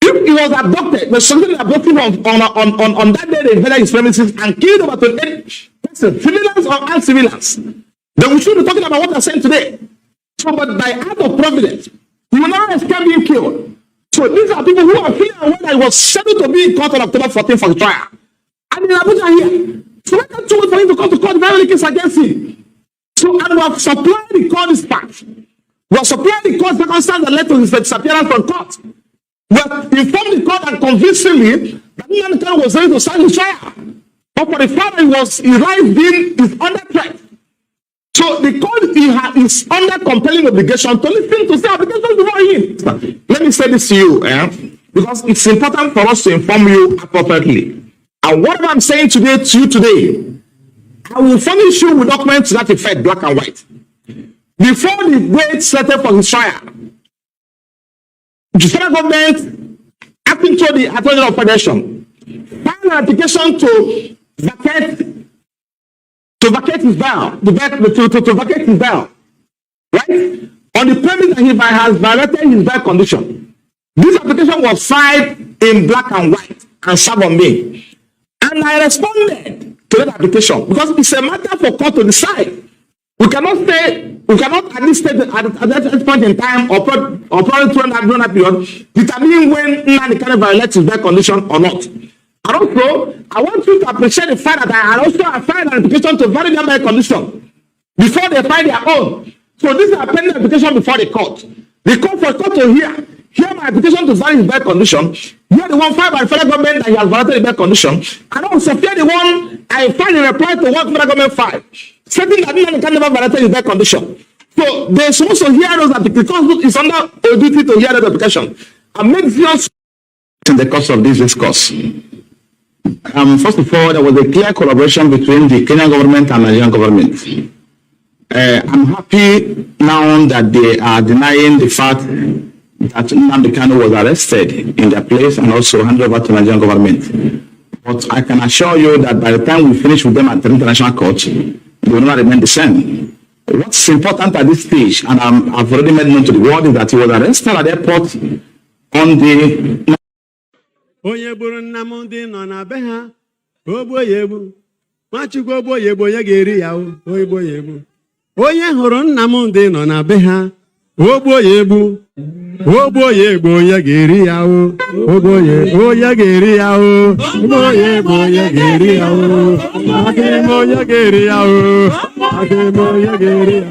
If he was abducted, the something abducted him on that day they invaded his premises and killed over 28 persons, civilians or uncivilians, then we should be talking about what they're saying today. So, but by act of providence, he will never escape being killed. So these are people who are feeling aware that he was scheduled to be in court on October 14th for the trial. And in Abuja here. So why can't you wait for him to come to court if any case against him? So, and we have supplied the court this fact. We have supplied the court circumstance that led to his disappearance from court. We have informed the court and convincingly that Nnamdi Kanu was ready to start his trial. But for the fact that his life is under threat. So the court is under compelling obligation to listen to say applications before him. Let me say this to you, because it's important for us to inform you appropriately. And what I'm saying today to you today, I will furnish you with documents to that effect, black and white. Before the date set for his trial, the federal government, acting to the Attorney General of Federation, filed an application to vacate his bail, to vacate his bail, right? On the premise that he has violated his bail condition. This application was filed in black and white and served on me. And I responded to that application because it's a matter for court to decide. We cannot at this stage, at this point in time, or probably during that period, determine when Nnamdi Kanu violates his bail condition or not. And also, I want you to appreciate the fact that I also filed an application to validate their bail condition before they file their own. So this is a pending application before the court. The court to hear my application to validate his bail condition, hear the one filed by the federal government that he has violated the bail condition, and also hear the one I filed in reply to what federal government filed, stating that Nnamdi Kanu never violated his bail condition. So they're supposed to hear those applications because it's under a duty to hear that application and make decisions in the course of this discourse. First of all, there was a clear collaboration between the Kenyan government and Nigerian government. I'm happy now that they are denying the fact that Nnamdi Kanu was arrested in their place and also handed over to Nigerian government. But I can assure you that by the time we finish with them at the international court, they will not remain the same. What's important at this stage, and I've already made known to the world, is that he was arrested at the airport on the... Onye buru Nnamdi nọ na be ha ogboye egbu Nwachukwu ogboye egbu onye ga-eri ya ogboye egbu onye hụrụ Nnamdi nọ na be ha ogboye egbu onye ga-eri ya ogboye onye ga-eri ya ogboye egbu onye ga-eri ya akịrịm onye ga-eri ya akịrịm onye ga-eri ya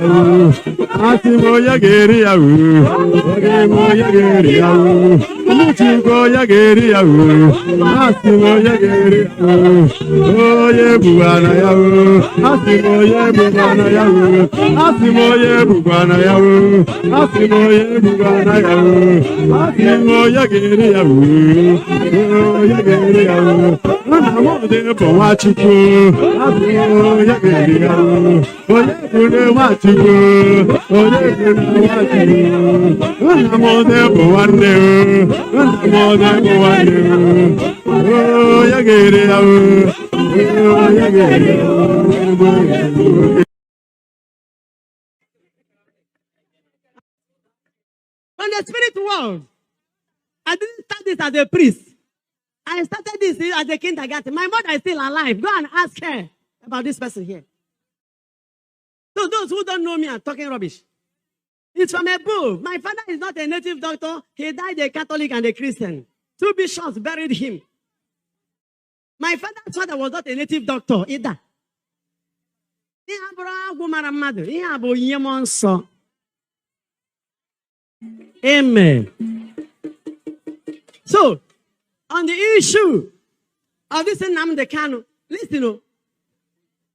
asịm onye ga-eri ya akịrịm onye ga-eri ya Nwachukwu onye ga-eri ya asịm onye ga-eri ya onye bugwana ya asịm onye bugwana ya asịm onye bugwana ya asịm onye bugwana ya asịm onye ga-eri ya onye ga-eri ya Nnamdi bụ Nwachukwu asịm onye ga-eri ya onye bụrụ Nwachukwu onye bụrụ Nwachukwu Nnamdi bụ nwanne Nnamdi bụ nwanne onye ga-eri ya onye ga-eri ya. On the spirit world, I didn't start this as a priest. I started this as a kindergarten. My mother is still alive. Go and ask her about this person here. So those who don't know me are talking rubbish. It's from a book. My father is not a native doctor. He died a Catholic and a Christian. 2 bishops buried him. My father's father was not a native doctor either. Amen. So, on the issue of this Nnamdi Kanu, listen,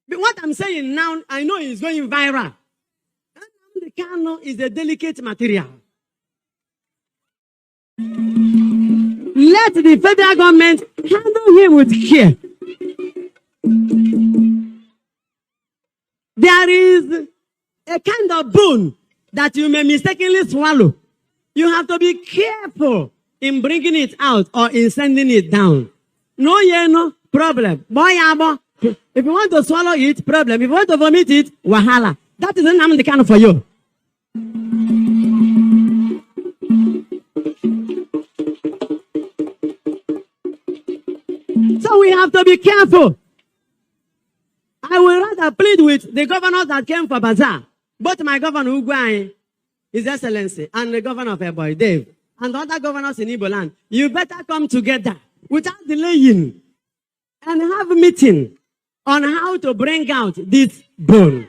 what I'm saying now, I know it's going viral. Nnamdi Kanu is a delicate material. Let the federal government handle him with care. There is a kind of bone that you may mistakenly swallow. You have to be careful in bringing it out or in sending it down. No problem. If you want to swallow it, problem. If you want to vomit it, wahala. That is Nnamdi Kanu for you. So we have to be careful. I will rather plead with the governors that came for Bazaar. Both my governor, Ugwai, His Excellency, and the governor of Eboy, Dave, and other governors in Igbo land. You better come together without delaying and have a meeting on how to bring out this bone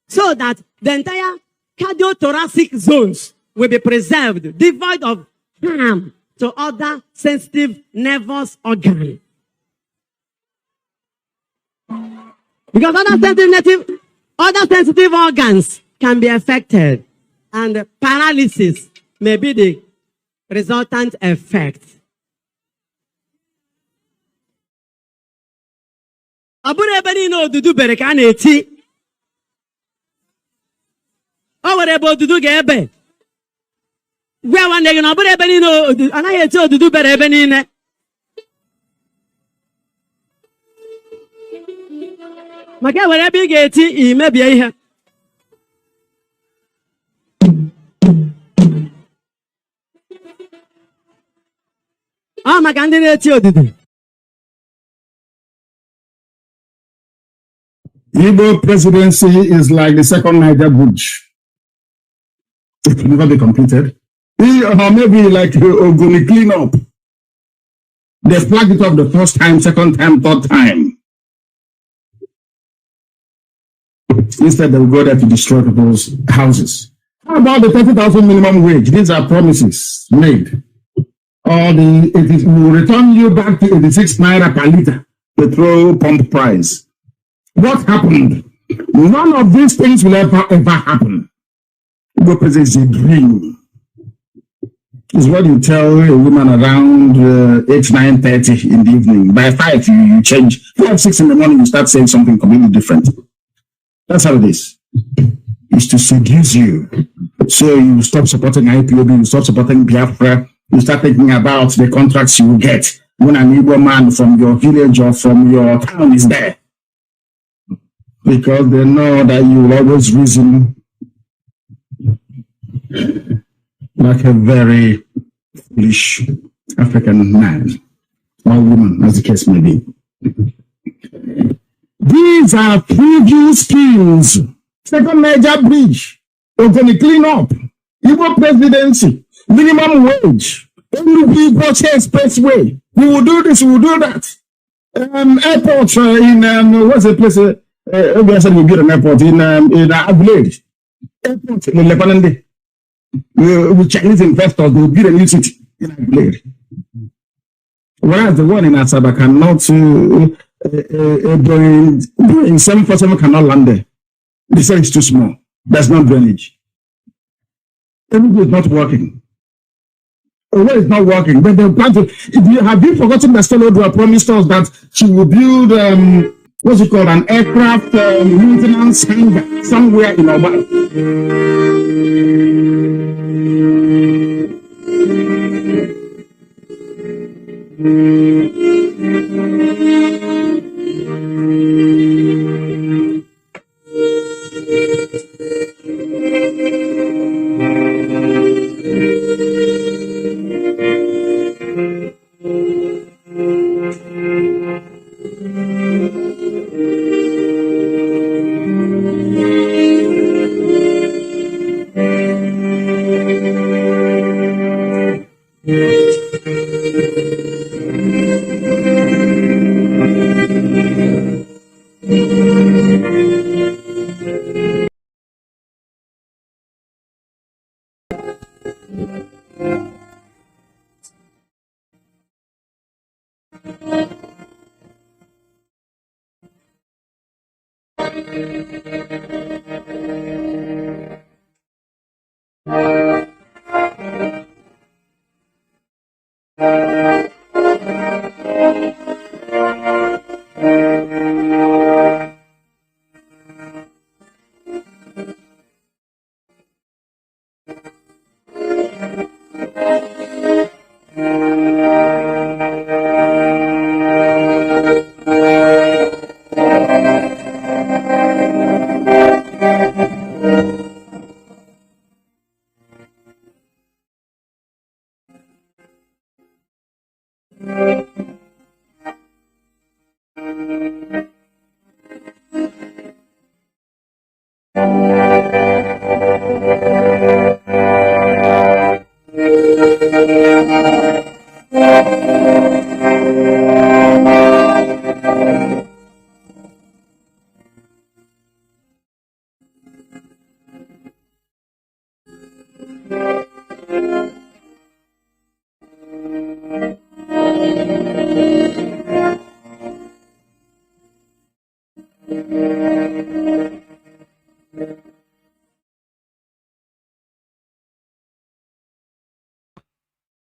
so that the entire cardiothoracic zones will be preserved, devoid of harm to other sensitive nervous organs. Because other sensitive organs can be affected, and paralysis may be the resultant effect. Ọ bụrụ ebe niile odudu bere ka a na-eti. O nwere ebe odudu ga-ebe. Gwa nwanne gị na ọ bụrụ ebe niile anaghị eti odudu bere ebe niile. Maka e nwere ebe ị ga-eti imebie ihe. Ọ maka ndị na-eti odudu. Igbo presidency is like the second Niger bridge. It will never be completed. Or maybe like Ogoni clean up. They flagged it up the first time, second time, third time. Instead, they will go there to destroy people's houses. How about the 30,000 minimum wage? These are promises made. Or we will return you back to 86 naira per liter petrol pump price. What happened? None of these things will ever happen. Igbo presence is a dream. It's what you tell a woman around 8, 9:30 in the evening. By 5, you change. 5, 6 in the morning, you start saying something completely different. That's how it is. It's to seduce you. So you stop supporting IPOB, you stop supporting Biafra, you start thinking about the contracts you will get when an Igbo man from your village or from your town is there. Because they know that you will always reason like a very foolish African man or woman, as the case may be. These are preview schemes. Second major bridge. We're going to clean up. Igbo presidency. Minimum wage. Igbo expressway. We will do this, we will do that. Airport in, what's the place? I said we build an airport in Adelaide. Airport in Lebanon. With Chinese investors, they will build a new city in Adelaide. Whereas the one in Asaba cannot, Boeing 747 cannot land there. They say it's too small. There's no drainage. Everything is not working. Well, it's not working. But they plan to. Have you forgotten that Stella promised us that she will build what's it called, an aircraft maintenance hangar somewhere in Oman?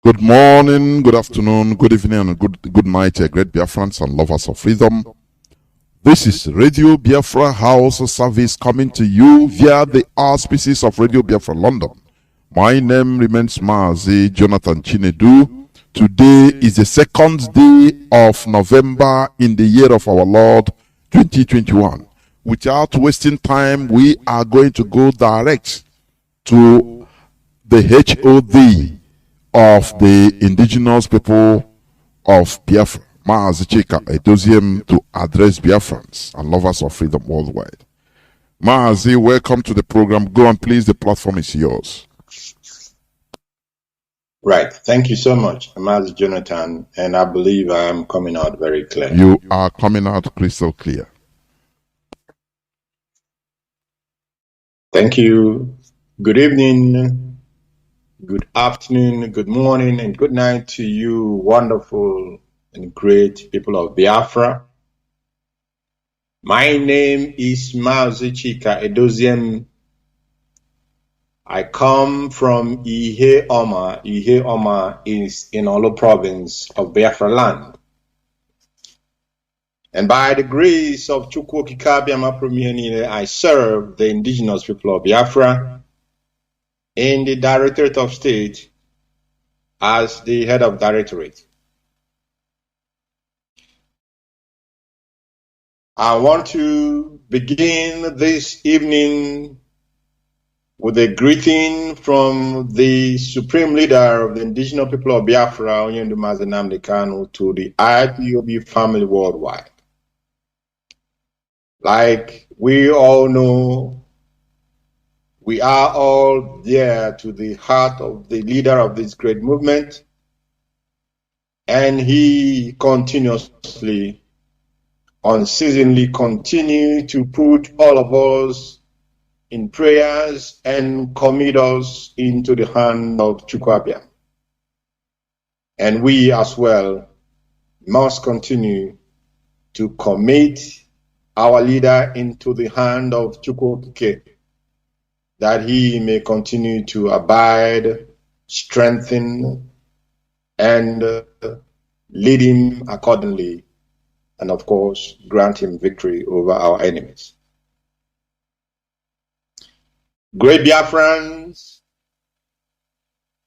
Good morning, good afternoon, good evening, and good night, great Biafrans and lovers of freedom. This is Radio Biafra House Service coming to you via the auspices of Radio Biafra London. My name remains Mazi Jonathan Chinedu. Today is the second day of November in the year of our Lord 2021. Without wasting time, we are going to go direct to the HOD of the indigenous people of Biafra, Mazi Nnamdi, to address Biafrans and lovers of freedom worldwide. Mazi, welcome to the program. Go and please, the platform is yours. Right. Thank you so much, Mazi Jonathan, and I believe I am coming out very clear. You are coming out crystal clear. Thank you. Good evening, good afternoon, good morning, and good night to you, wonderful and great people of Biafra. My name is Mazi Nnamdi. I come from Ihe Oma. Ihe Oma is in Olo province of Biafra land. And by the grace of Chukwu Kikabiama Premier, I serve the indigenous people of Biafra in the Directorate of State as the head of directorate. I want to begin this evening with a greeting from the Supreme Leader of the indigenous people of Biafra, Mazi Nnamdi Kanu, to the IPOB family worldwide. Like we all know, we are all dear to the heart of the leader of this great movement, and he continuously, unceasingly continue to put all of us in prayers and commit us into the hand of Chukwabia. And we as well must continue to commit our leader into the hand of Chukwokike, that he may continue to abide, strengthen, and lead him accordingly, and of course, grant him victory over our enemies. Great Biafrans,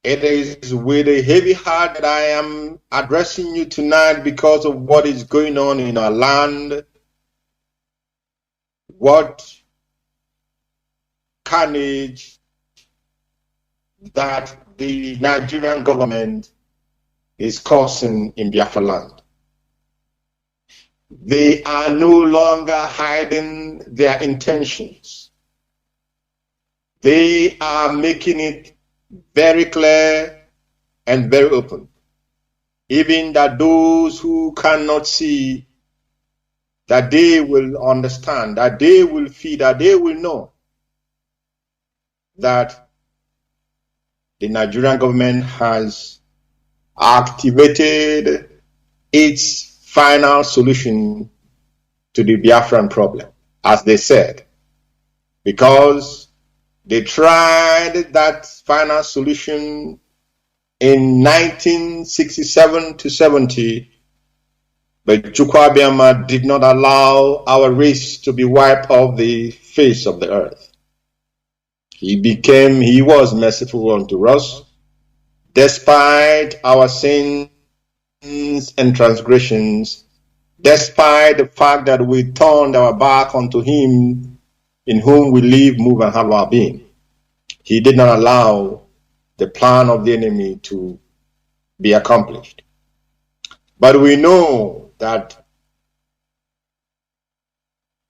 it is with a heavy heart that I am addressing you tonight because of what is going on in our land, what carnage that the Nigerian government is causing in Biafra land. They are no longer hiding their intentions. They are making it very clear and very open. Even that those who cannot see, that they will understand, that they will feel, that they will know that the Nigerian government has activated its final solution to the Biafran problem, as they said, because they tried that final solution in 1967 to 70, but Chukwuabiama did not allow our race to be wiped off the face of the earth. He was merciful unto us, despite our sins and transgressions, despite the fact that we turned our back unto him, in whom we live, move, and have our being. He did not allow the plan of the enemy to be accomplished. But we know that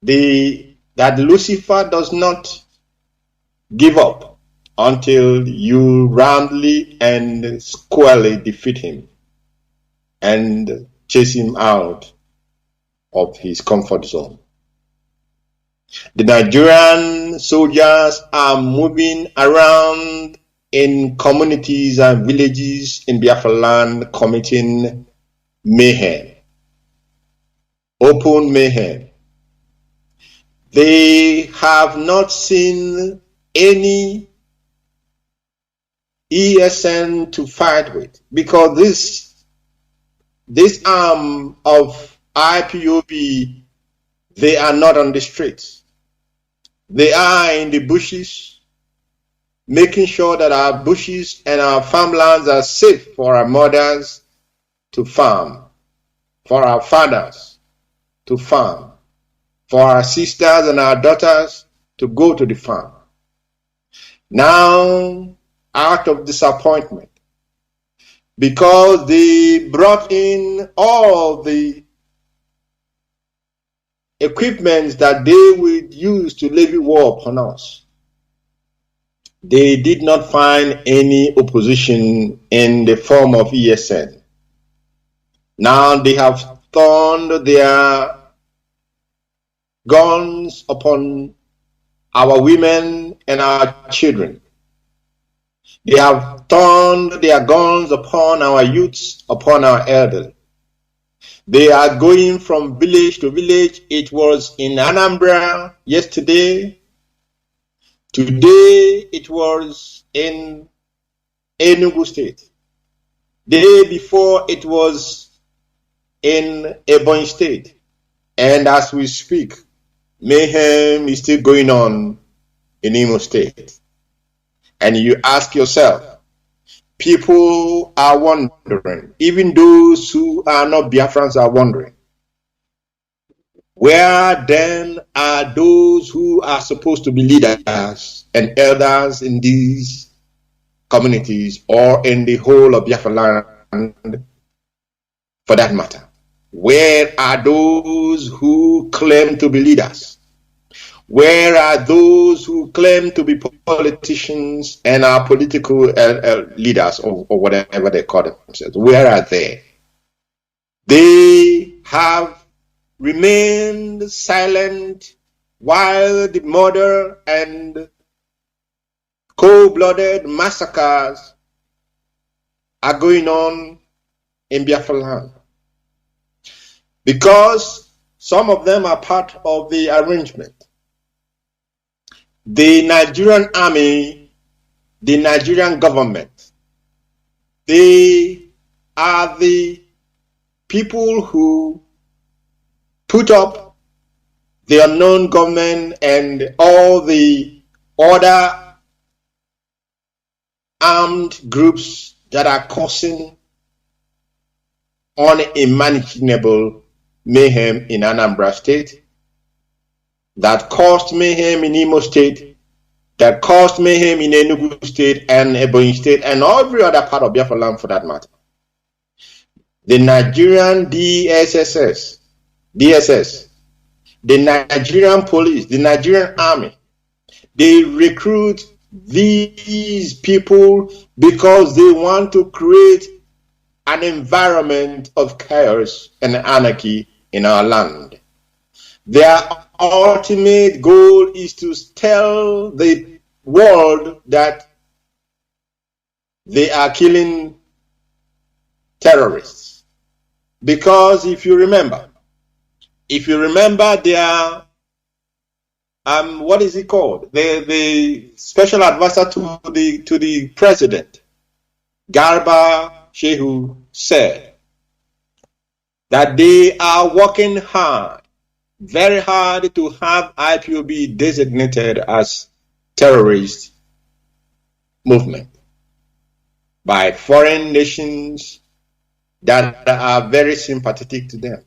Lucifer does not give up until you roundly and squarely defeat him and chase him out of his comfort zone. The Nigerian soldiers are moving around in communities and villages in Biafra land, committing mayhem, open mayhem. They have not seen any ESN to fight with, because this arm of IPOB, they are not on the streets. They are in the bushes, making sure that our bushes and our farmlands are safe for our mothers to farm, for our fathers to farm, for our sisters and our daughters to go to the farm. Now, out of disappointment, because they brought in all the equipments that they would use to levy war upon us, they did not find any opposition in the form of ESN. Now they have turned their guns upon our women and our children. They have turned their guns upon our youths, upon our elderly. They are going from village to village. It was in Anambra yesterday. Today it was in Enugu State. The day before it was in Ebonyi State. And as we speak, mayhem is still going on in Imo State. And you ask yourself, people are wondering, even those who are not Biafrans are wondering, where then are those who are supposed to be leaders and elders in these communities or in the whole of Biafra land for that matter? Where are those who claim to be leaders? Where are those who claim to be politicians and are political leaders or whatever they call themselves? Where are they? They have remained silent while the murder and cold-blooded massacres are going on in Biafra land. Because some of them are part of the arrangement. The Nigerian army, the Nigerian government, they are the people who put up the unknown government and all the other armed groups that are causing unimaginable mayhem in Anambra State, that caused mayhem in Imo State, that caused mayhem in Enugu State and Ebonyi State and every other part of Biafra land for that matter. The Nigerian DSS, the Nigerian police, the Nigerian army, they recruit these people because they want to create an environment of chaos and anarchy in our land. Their ultimate goal is to tell the world that they are killing terrorists. Because if you remember their what is it called? The special advisor to the president, Garba Shehu, said that they are working hard, very hard, to have IPOB designated as terrorist movement by foreign nations that are very sympathetic to them.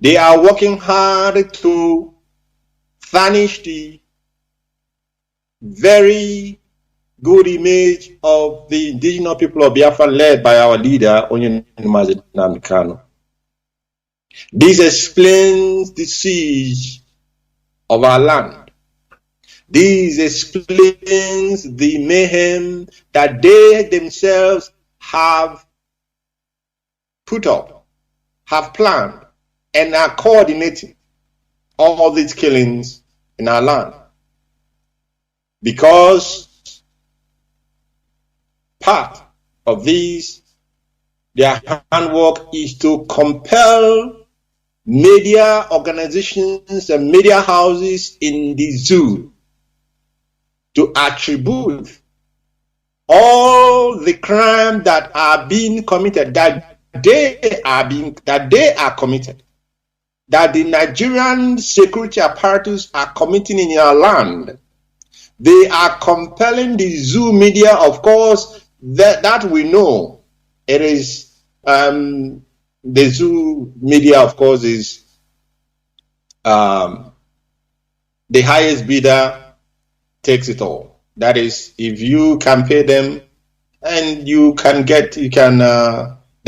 They are working hard to tarnish the very good image of the indigenous people of Biafra led by our leader, Mazi Nnamdi Kanu. This explains the siege of our land. This explains the mayhem that they themselves have put up, have planned, and are coordinating all these killings in our land. Because part of these, their handwork is to compel media organizations and media houses in the zoo to attribute all the crime that are being committed, that they are committed, that the Nigerian security apparatus are committing in our land. They are compelling the zoo media, of course, that we know. It is the zoo media, of course, is the highest bidder takes it all. That is, if you can pay them, and they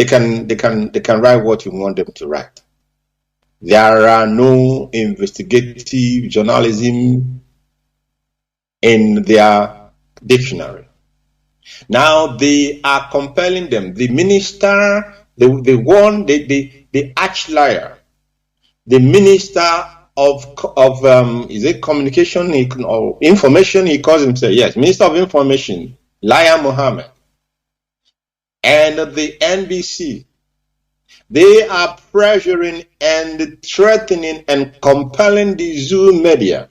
can write what you want them to write. There are no investigative journalism in their dictionary. Now they are compelling them. The minister, the arch liar, the minister of is it communication or information? He calls himself, yes, Minister of Information, Liar Mohammed, and the NBC. They are pressuring and threatening and compelling the zoo media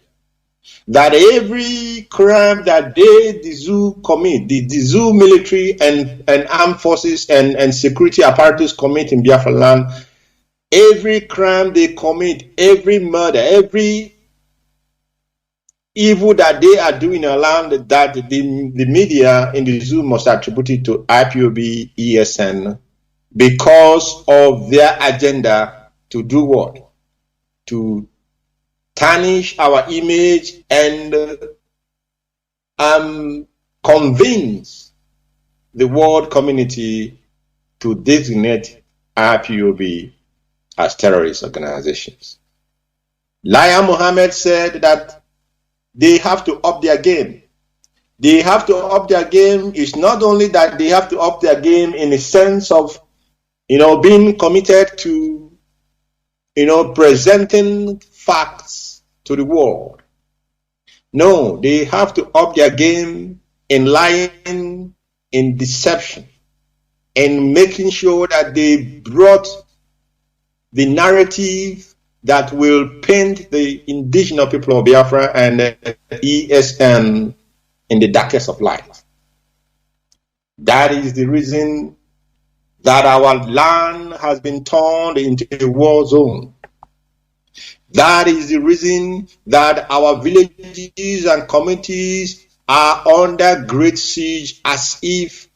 that every crime that the zoo commit, the zoo military and armed forces and security apparatus commit in Biafra land, every crime they commit, every murder, every evil that they are doing in our land, that the media in the zoo must attribute it to IPOB, ESN, because of their agenda to do what? To tarnish our image and convince the world community to designate IPOB as terrorist organizations. Liar Mohammed said that they have to up their game. They have to up their game. It's not only that they have to up their game in the sense of, being committed to, presenting facts to the world. No, they have to up their game in lying, in deception, and making sure that they brought the narrative that will paint the indigenous people of Biafra and ESN in the darkest of light. That is the reason that our land has been turned into a war zone. That is the reason that our villages and communities are under great siege, as if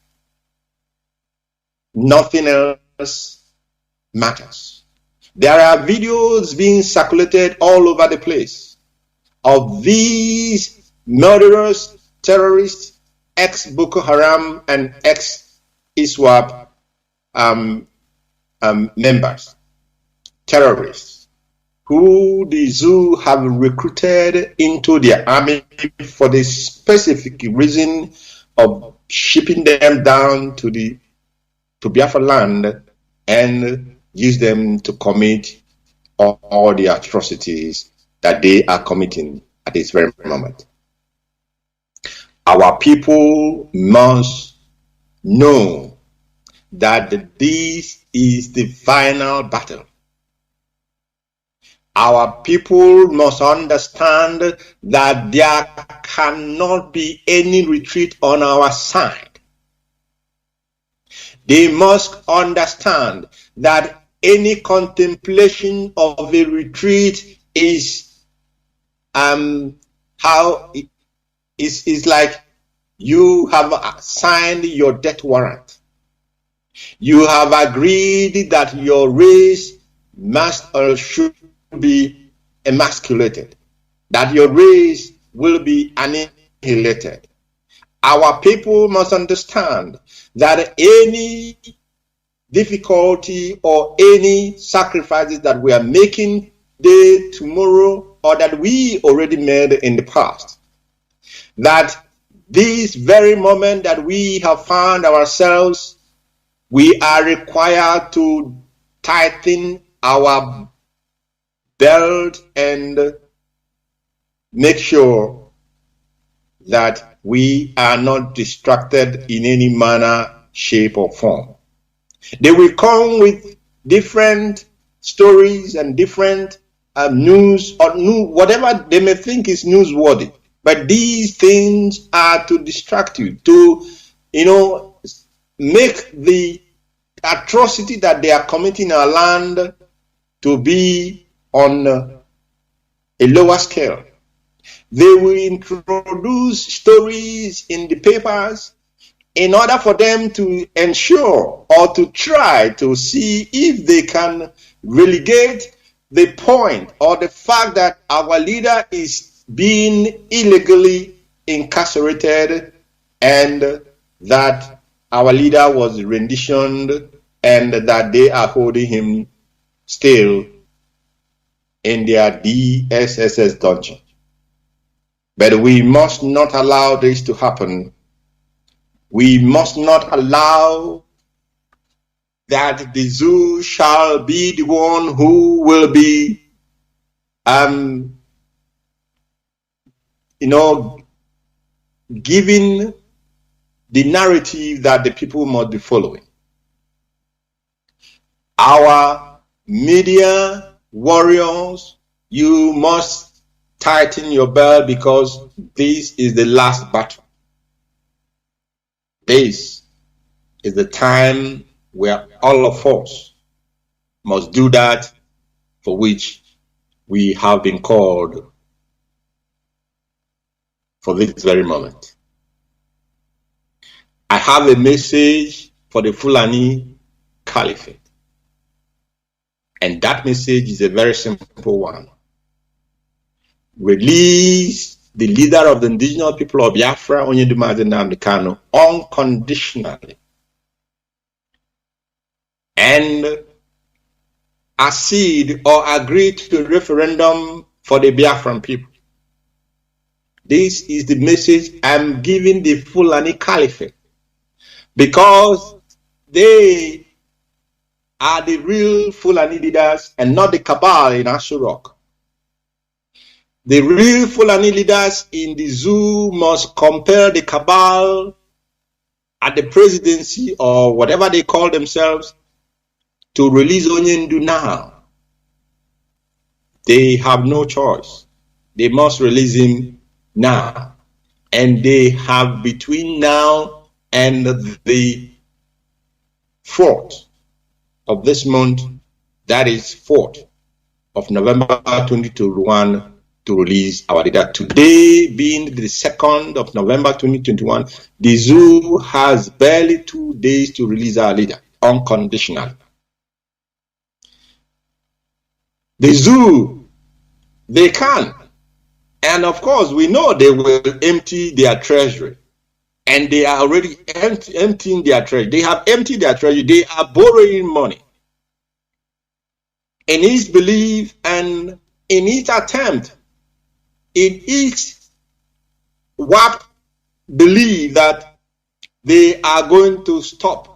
nothing else matters. There are videos being circulated all over the place of these murderous terrorists, ex-Boko Haram and ex-ISWAP members, terrorists, who the zoo have recruited into their army for the specific reason of shipping them down to Biafra land and use them to commit all the atrocities that they are committing at this very moment. Our people must know that this is the final battle. Our people must understand that there cannot be any retreat on our side. They must understand that any contemplation of a retreat is is like you have signed your death warrant. You have agreed that your race must or should be emasculated, that your race will be annihilated. Our people must understand that any difficulty or any sacrifices that we are making today, tomorrow, or that we already made in the past, that this very moment that we have found ourselves, we are required to tighten our belt and make sure that we are not distracted in any manner, shape, or form. They will come with different stories and different news or whatever they may think is newsworthy. But these things are to distract you, to make the atrocity that they are committing in our land to be on a lower scale. They will introduce stories in the papers in order for them to ensure or to try to see if they can relegate the point or the fact that our leader is being illegally incarcerated and that our leader was renditioned and that they are holding him still in their DSSS dungeon. But we must not allow this to happen. We must not allow that the zoo shall be the one who will be, giving the narrative that the people must be following. Our media warriors, you must tighten your belt because this is the last battle. This is the time where all of us must do that for which we have been called for this very moment. I have a message for the Fulani Caliphate. And that message is a very simple one. Release the leader of the indigenous people of Biafra, Mazi Nnamdi Kanu, unconditionally. And accede or agree to a referendum for the Biafran people. This is the message I'm giving the Fulani Caliphate, because they are the real Fulani leaders and not the cabal in Asurok. The real Fulani leaders in the zoo must compel the cabal at the presidency or whatever they call themselves to release Onyendu now. They have no choice. They must release him now. And they have between now and the 4th of this month, that is 4th of November 2021, to release our leader. Today being the 2nd of November 2021, the zoo has barely 2 days to release our leader unconditionally. The zoo, they can. And of course, we know they will empty their treasury. And they are already emptying their treasury. They have emptied their treasury. They are borrowing money. In his belief and in his attempt, in each what believe that they are going to stop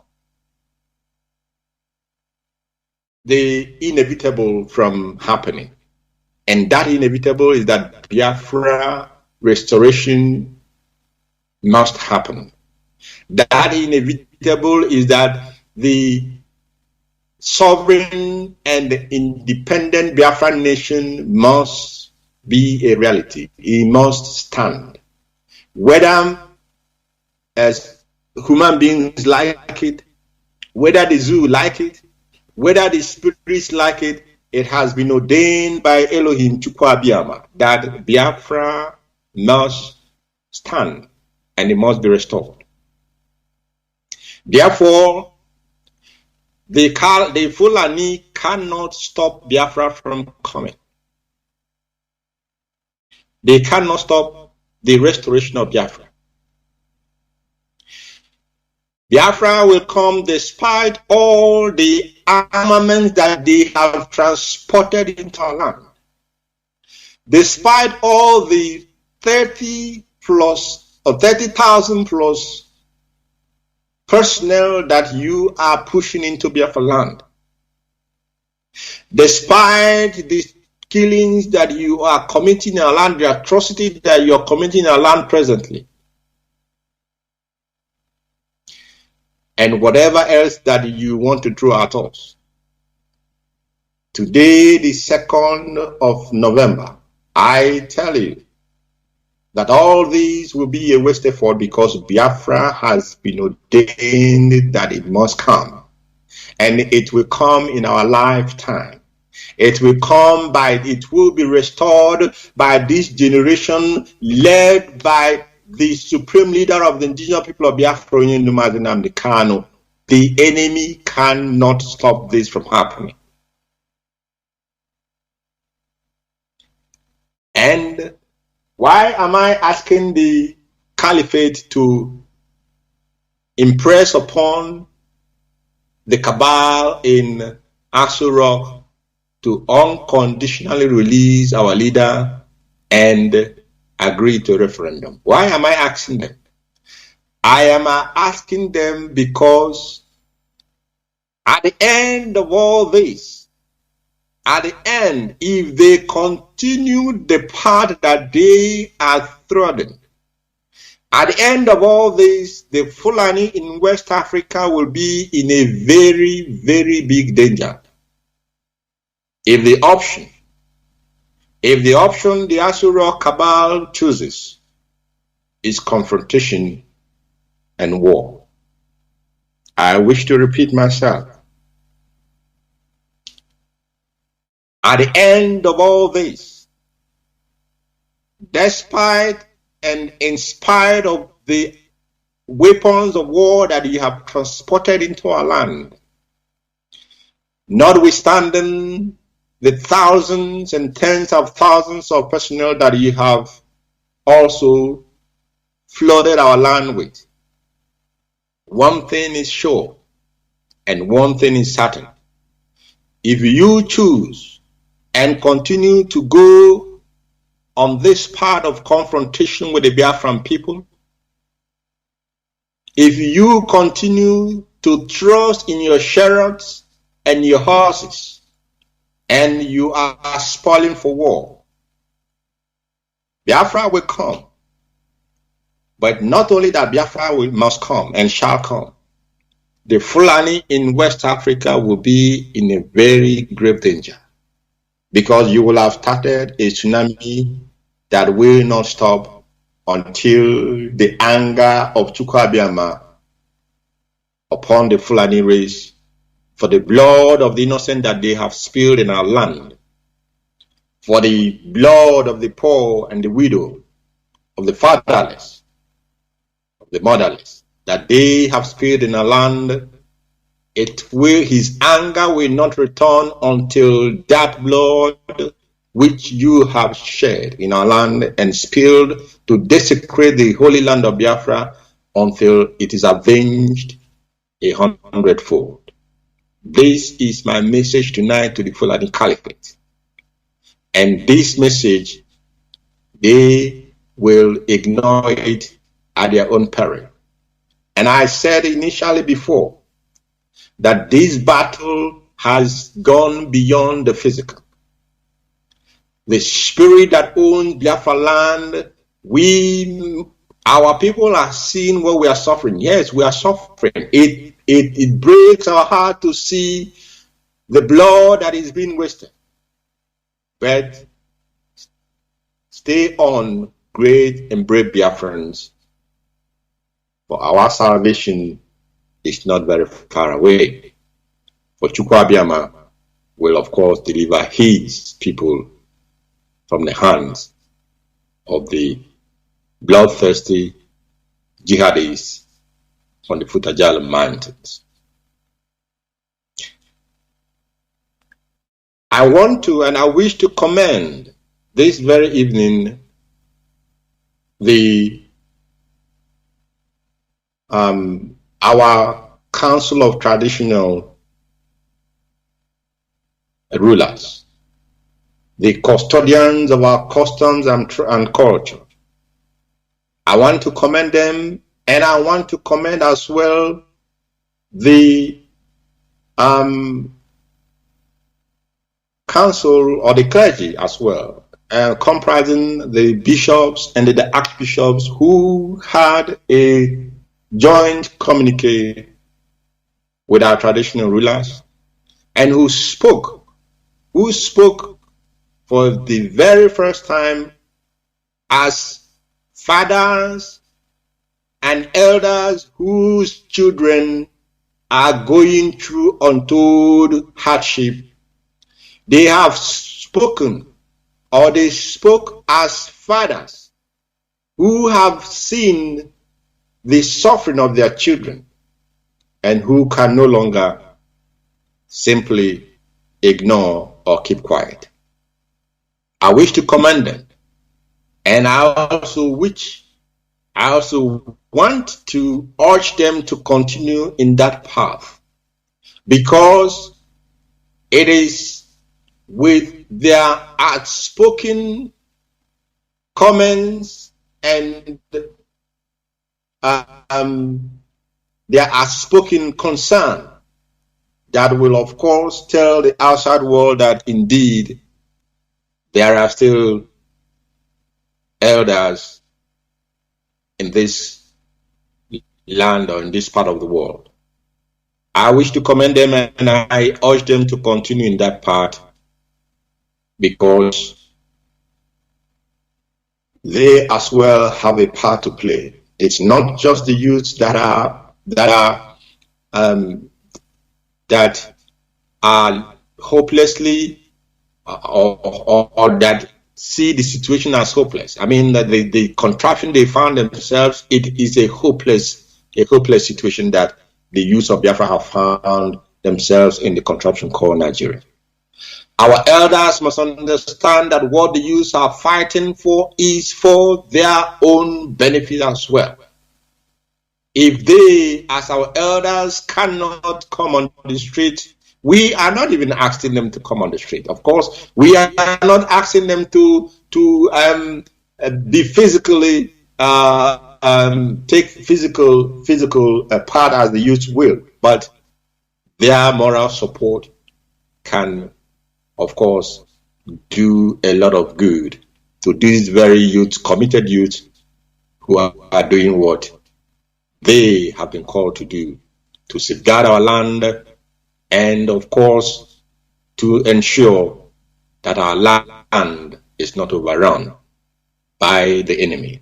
the inevitable from happening. And that inevitable is that Biafra restoration must happen. That inevitable is that the sovereign and independent Biafran nation must be a reality. It must stand. Whether as human beings like it, whether the zoo like it, whether the spirits like it, it has been ordained by Elohim Chukwuabiama that Biafra must stand and it must be restored. Therefore, the Fulani cannot stop Biafra from coming. They cannot stop the restoration of Biafra. Biafra will come despite all the armaments that they have transported into our land. Despite all the 30,000 plus personnel that you are pushing into Biafra land. Despite the killings that you are committing in our land, the atrocity that you are committing in our land presently, and whatever else that you want to throw at us. Today, the 2nd of November, I tell you that all these will be a wasted effort because Biafra has been ordained that it must come. And it will come in our lifetime. It will be restored by this generation led by the supreme leader of the indigenous people of Biafra, Mazi Nnamdi Kanu. The enemy cannot stop this from happening. And why am I asking the caliphate to impress upon the cabal in Aso Rock to unconditionally release our leader and agree to a referendum? Why am I asking them? I am asking them because at the end of all this, at the end, if they continue the path that they are treading, at the end of all this, the Fulani in West Africa will be in a very, very big danger. If the option the Aso Rock cabal chooses is confrontation and war, I wish to repeat myself. At the end of all this, despite and in spite of the weapons of war that you have transported into our land, notwithstanding the thousands and tens of thousands of personnel that you have also flooded our land with, one thing is sure and one thing is certain. If you choose and continue to go on this path of confrontation with the Biafran people, if you continue to trust in your chariots and your horses, and you are spoiling for war, Biafra will come. But not only that, Biafra must come and shall come. The Fulani in West Africa will be in a very grave danger, because you will have started a tsunami that will not stop until the anger of Chukwuabiama upon the Fulani race for the blood of the innocent that they have spilled in our land, for the blood of the poor and the widow, of the fatherless, of the motherless, that they have spilled in our land. His anger will not return until that blood which you have shed in our land and spilled to desecrate the holy land of Biafra, until it is avenged 100-fold. This is my message tonight to the Fulani Caliphate. And this message, they will ignore it at their own peril. And I said initially before that this battle has gone beyond the physical. The spirit that owns Biafra land, our people are seeing what we are suffering. Yes, we are suffering. It breaks our heart to see the blood that is being wasted. But stay on, great and brave Biafrans, for our salvation is not very far away. For Chukwuabiama will, of course, deliver his people from the hands of the bloodthirsty jihadists on the Futajala Mountains. I want to and I wish to commend this very evening our Council of Traditional Rulers, the custodians of our customs and culture. I want to commend them, and I want to commend as well the council or the clergy as well, comprising the bishops and the archbishops, who had a joint communique with our traditional rulers, and who spoke for the very first time as fathers and elders whose children are going through untold hardship. They have spoken, or they spoke as fathers who have seen the suffering of their children and who can no longer simply ignore or keep quiet. I wish to commend them, and I also want to urge them to continue in that path, because it is with their outspoken comments and their outspoken concern that will, of course, tell the outside world that indeed there are still elders in this land or in this part of the world. I wish to commend them, and I urge them to continue in that path, because they as well have a part to play. It's not just the youths that are hopelessly or that see the situation as hopeless. I mean that the contraption they found themselves, it is a hopeless situation that the youth of Biafra have found themselves in, the contraption called Nigeria. Our elders must understand that what the youths are fighting for is for their own benefit as well. If they, as our elders, cannot come on the street, we are not even asking them to come on the street. Of course, we are not asking them to be physically take physical part as the youth will, but their moral support can, of course, do a lot of good to these very youth, committed youth, who are doing what they have been called to do, to safeguard our land, and of course to ensure that our land is not overrun by the enemy.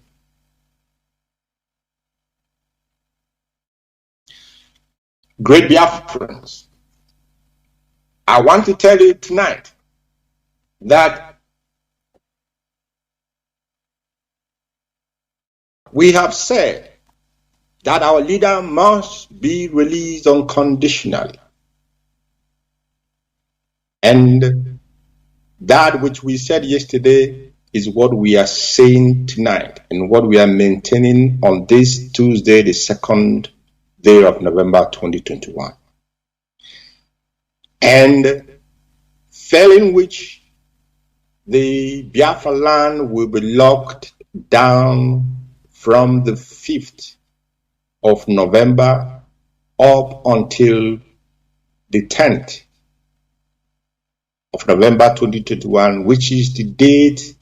Great Biafrans, I want to tell you tonight that we have said that our leader must be released unconditionally. And that which we said yesterday is what we are saying tonight, and what we are maintaining on this Tuesday, the 2nd day of November 2021. And failing which, the Biafra land will be locked down from the 5th of November up until the 10th of November 2021, which is the date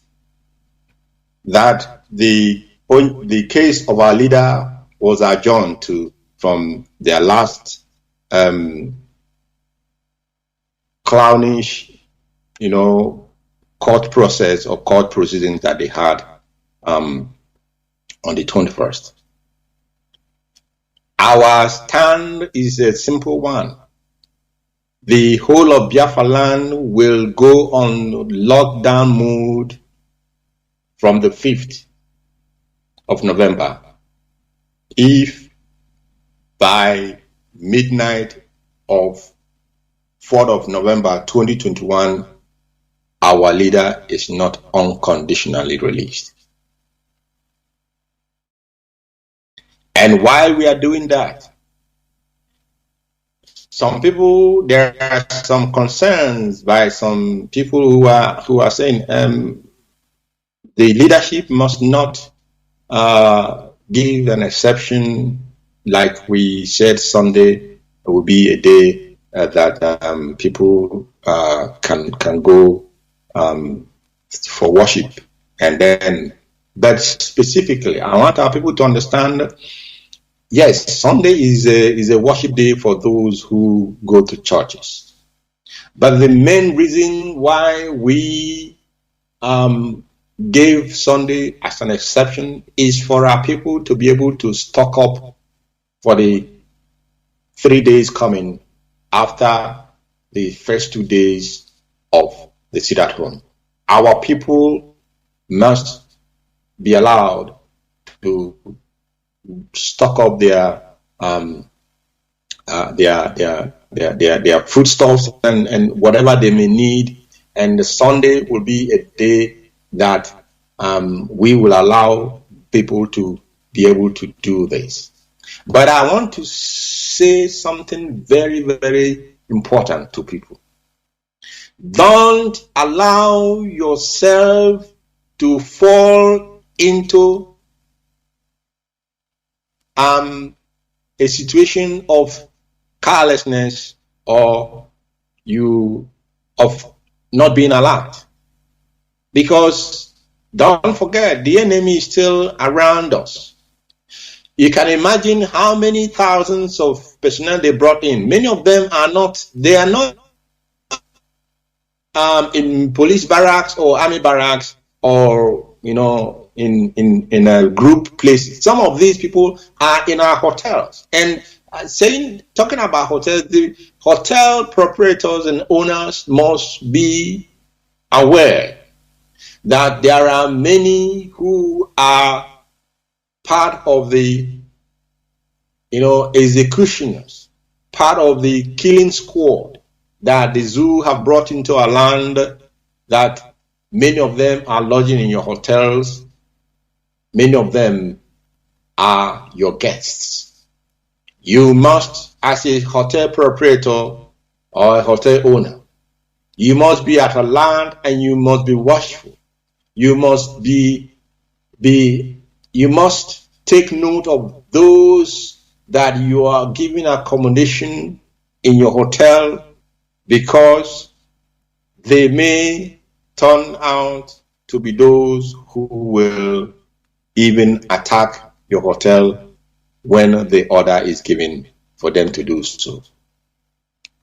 that the case of our leader was adjourned to from their last clownish, court process or court proceedings that they had on the 21st. Our stand is a simple one. The whole of Biafra land will go on lockdown mode from the 5th of November if by midnight of 4th of November 2021 our leader is not unconditionally released. And while we are doing that, there are some concerns by some people who are saying the leadership must not give an exception, like we said Sunday will be a day that people can go for worship, and then. But specifically, I want our people to understand. Yes, Sunday is a worship day for those who go to churches. But the main reason why we gave Sunday as an exception is for our people to be able to stock up for the 3 days coming after the first 2 days of the sit at home. Our people must be allowed to stock up their foodstuffs and whatever they may need. And the Sunday will be a day that we will allow people to be able to do this. But I want to say something very, very important to people. Don't allow yourself to fall into a situation of carelessness or of not being alert. Because don't forget, the enemy is still around us. You can imagine how many thousands of personnel they brought in. Many of them are not in police barracks or army barracks or, in a group place. Some of these people are in our hotels. And talking about hotels, the hotel proprietors and owners must be aware that there are many who are part of the, executioners, part of the killing squad that the zoo have brought into our land, that many of them are lodging in your hotels. Many of them are your guests. You must, as a hotel proprietor or a hotel owner, you must be at alert and you must be watchful. You must you must take note of those that you are giving accommodation in your hotel, because they may turn out to be those who will even attack your hotel when the order is given for them to do so.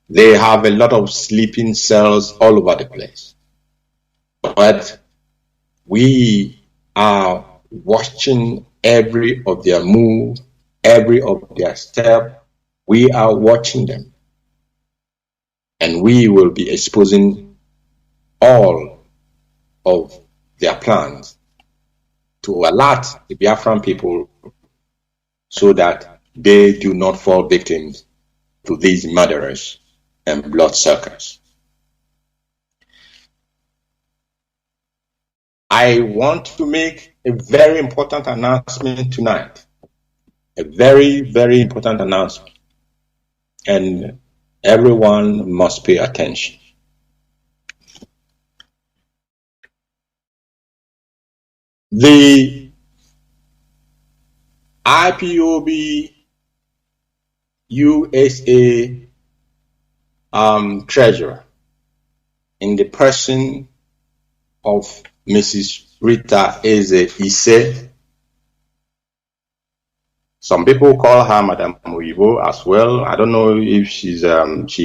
They have a lot of sleeping cells all over the place. But we are watching every of their move, every of their step. We are watching them. And we will be exposing all of their plans to alert the Biafran people so that they do not fall victims to these murderers and bloodsuckers. I want to make a very important announcement tonight. A very, very important announcement. And everyone must pay attention. The IPOB USA treasurer, in the person of Mrs. Rita Eze-Ise. Some people call her Madame Muibo as well. I don't know if she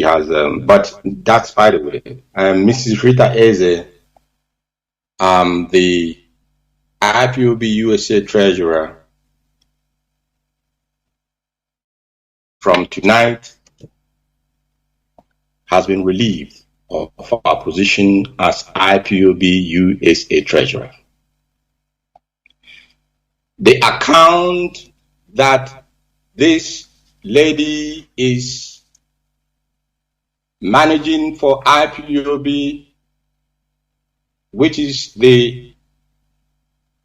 has, but that's by the way. Mrs. Rita Eze, the IPOB USA treasurer, from tonight has been relieved of our position as IPOB USA treasurer. The account that this lady is managing for IPOB, which is the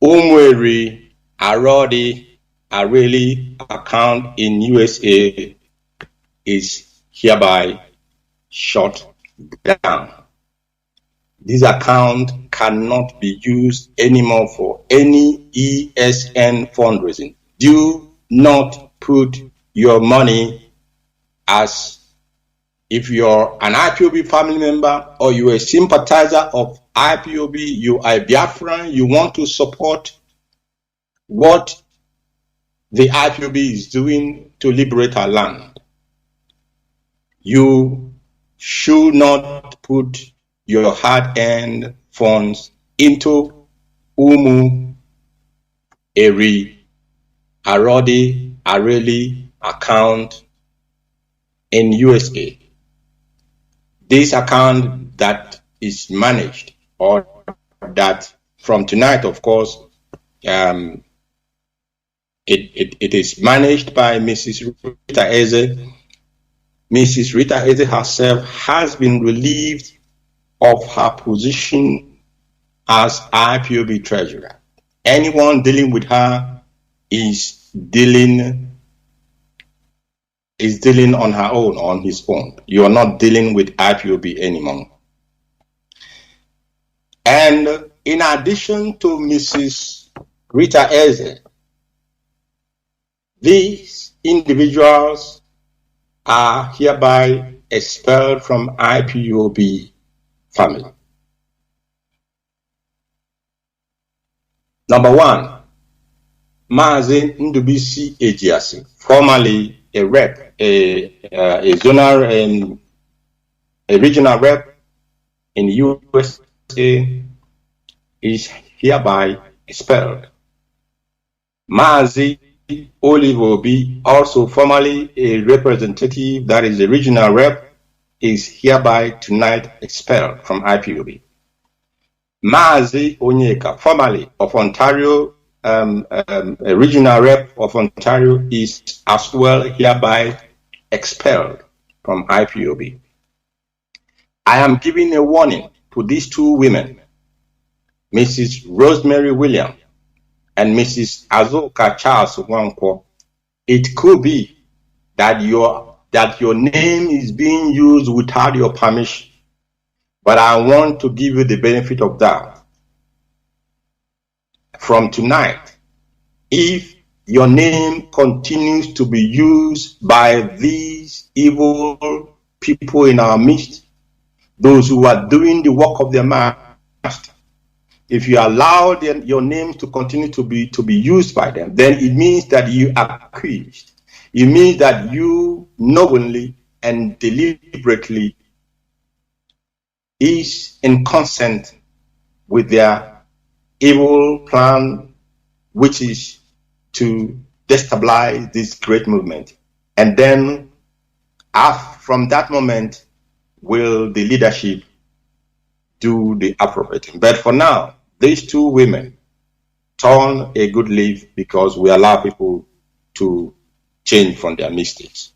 Umweri Arodi Areli account in USA, is hereby shut down. This account cannot be used anymore for any ESN fundraising. Do not put your money as if you're an IPOB family member or you're a sympathizer of IPOB, you are a Biafran, you want to support what the IPOB is doing to liberate our land. You should not put your hard-earned funds into Umu, Eri, Arodi, Areli account in USA. This account that is managed, or that from tonight, of course, it is managed by Mrs. Rita Eze. Mrs. Rita Eze herself has been relieved of her position as IPOB treasurer. Anyone dealing with her is dealing on her own, on his own. You are not dealing with IPOB anymore. And in addition to Mrs. Rita Eze, these individuals are hereby expelled from IPOB family. Number one, Mazi Nnamdi Kanu, formerly a rep, a zonal, a regional rep in USA, is hereby expelled. Mazi Olive Obi, also formerly a representative, that is a regional rep, is hereby tonight expelled from IPOB. Mazi Onyeka, formerly of Ontario, a regional rep of Ontario, is as well hereby expelled from IPOB. I am giving a warning to these two women, Mrs. Rosemary Williams and Mrs. Azoka Charles Wankwo. It could be that your name is being used without your permission, but I want to give you the benefit of that. From tonight, if your name continues to be used by these evil people in our midst, those who are doing the work of their master, if you allow your name to continue to be used by them, then it means that you are accused. It means that you knowingly and deliberately is in consent with their evil plan, which is to destabilize this great movement. And then from that moment will the leadership do the appropriate. But for now, these two women turn a good leaf because we allow people to change from their mistakes.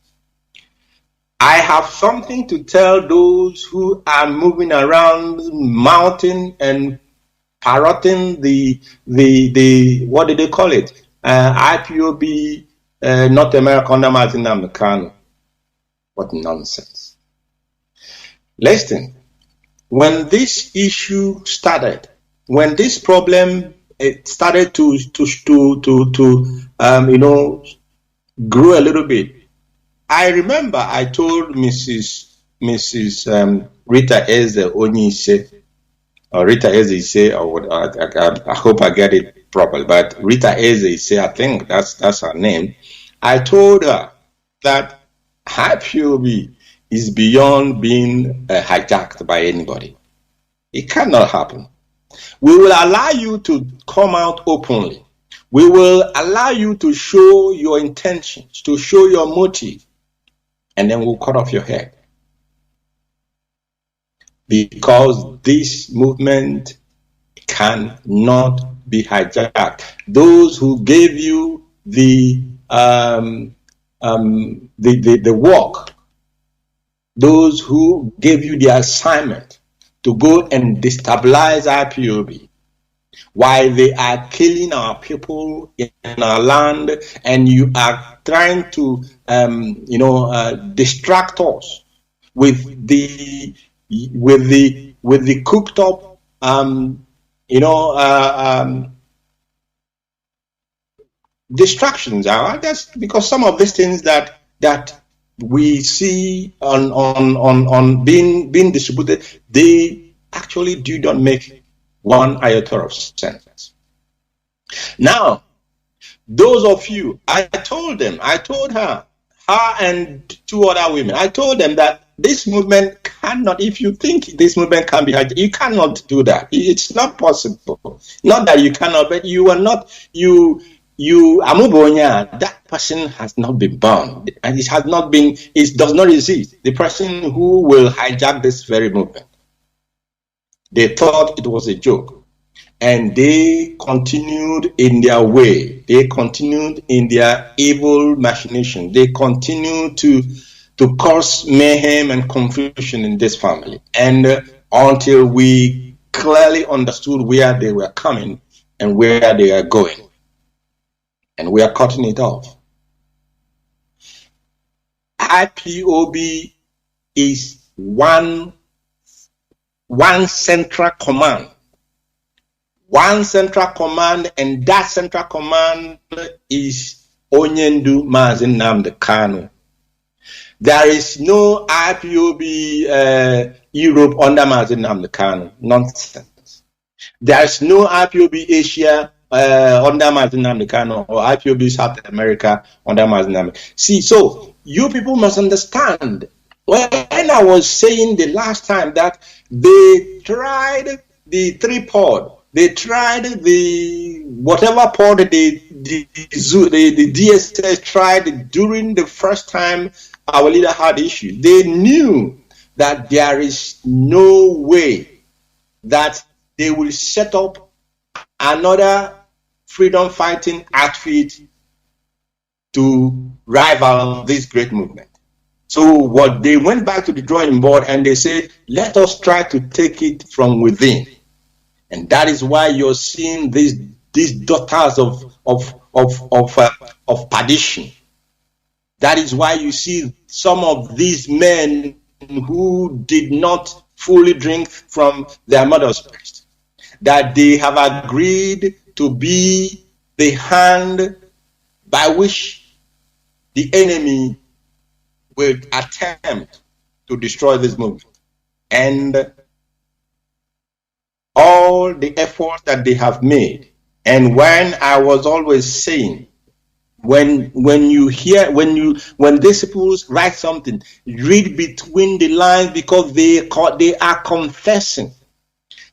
I have something to tell those who are moving around, mounting and parroting the what do they call it? IPOB, North America under Mazi Nnamdi Kanu. What nonsense. Listen, when this issue started, when this problem started to grow a little bit, I remember I told Mrs. Rita Eze Onyise, or Rita Eze, or I hope I get it properly, but Rita Eze, I think that's her name. I told her that IPOB is beyond being hijacked by anybody. It cannot happen. We will allow you to come out openly. We will allow you to show your intentions, to show your motive, and then we'll cut off your head. Because this movement cannot be hijacked. Those who gave you the work, those who gave you the assignment to go and destabilize IPOB, while they are killing our people in our land, and you are trying to distract us with the cooked up distractions. That's because some of these things that we see on being distributed, they actually do not make one iota of sense. Now, those of you, I told her and two other women, I told them that this movement cannot, if you think this movement can be hijacked, you cannot do that. It's not possible. Not that you cannot, but you are not, Amubonya, that person has not been born. And it has not been, it does not exist. The person who will hijack this very movement. They thought it was a joke. And they continued in their way. They continued in their evil machination. They continued to cause mayhem and confusion in this family. And until we clearly understood where they were coming and where they are going. And we are cutting it off. IPOB is one central command. One central command, and that central command is Onyendu Mazi Nnamdi Kanu. There is no IPOB Europe under Mazi Nnamdi Kanu. Nonsense. There is no IPOB Asia under Mazi Nnamdi Kanu, or IPOB South America under Mazi Nnamdi. See, so you people must understand. When I was saying the last time that they tried the 3-pod, they tried the whatever pod the DSS tried during the first time our leader had issues. They knew that there is no way that they will set up another freedom fighting outfit to rival this great movement. So what they went back to the drawing board and they said, let us try to take it from within. And that is why you're seeing these daughters of perdition. That is why you see some of these men who did not fully drink from their mother's breast, that they have agreed to be the hand by which the enemy will attempt to destroy this movement. And all the efforts that they have made. And when I was always saying, when these people write something, read between the lines, because they are confessing.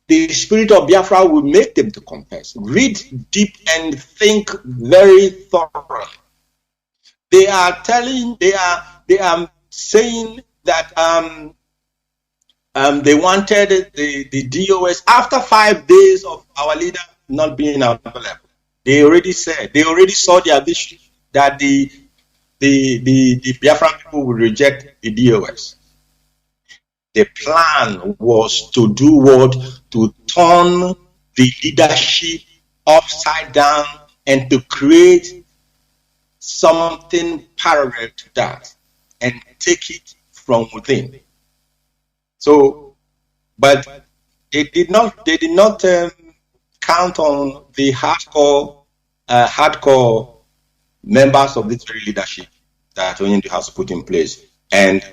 The spirit of Biafra will make them to confess. Read deep and think very thoroughly. They are saying that they wanted the DOS after 5 days of our leader not being available. They already saw their vision that the Biafran people would reject the DOS. The plan was to do what? To turn the leadership upside down and to create something parallel to that and take it from within. So, but they did not count on the hardcore members of this very leadership that Onyendu has put in place. And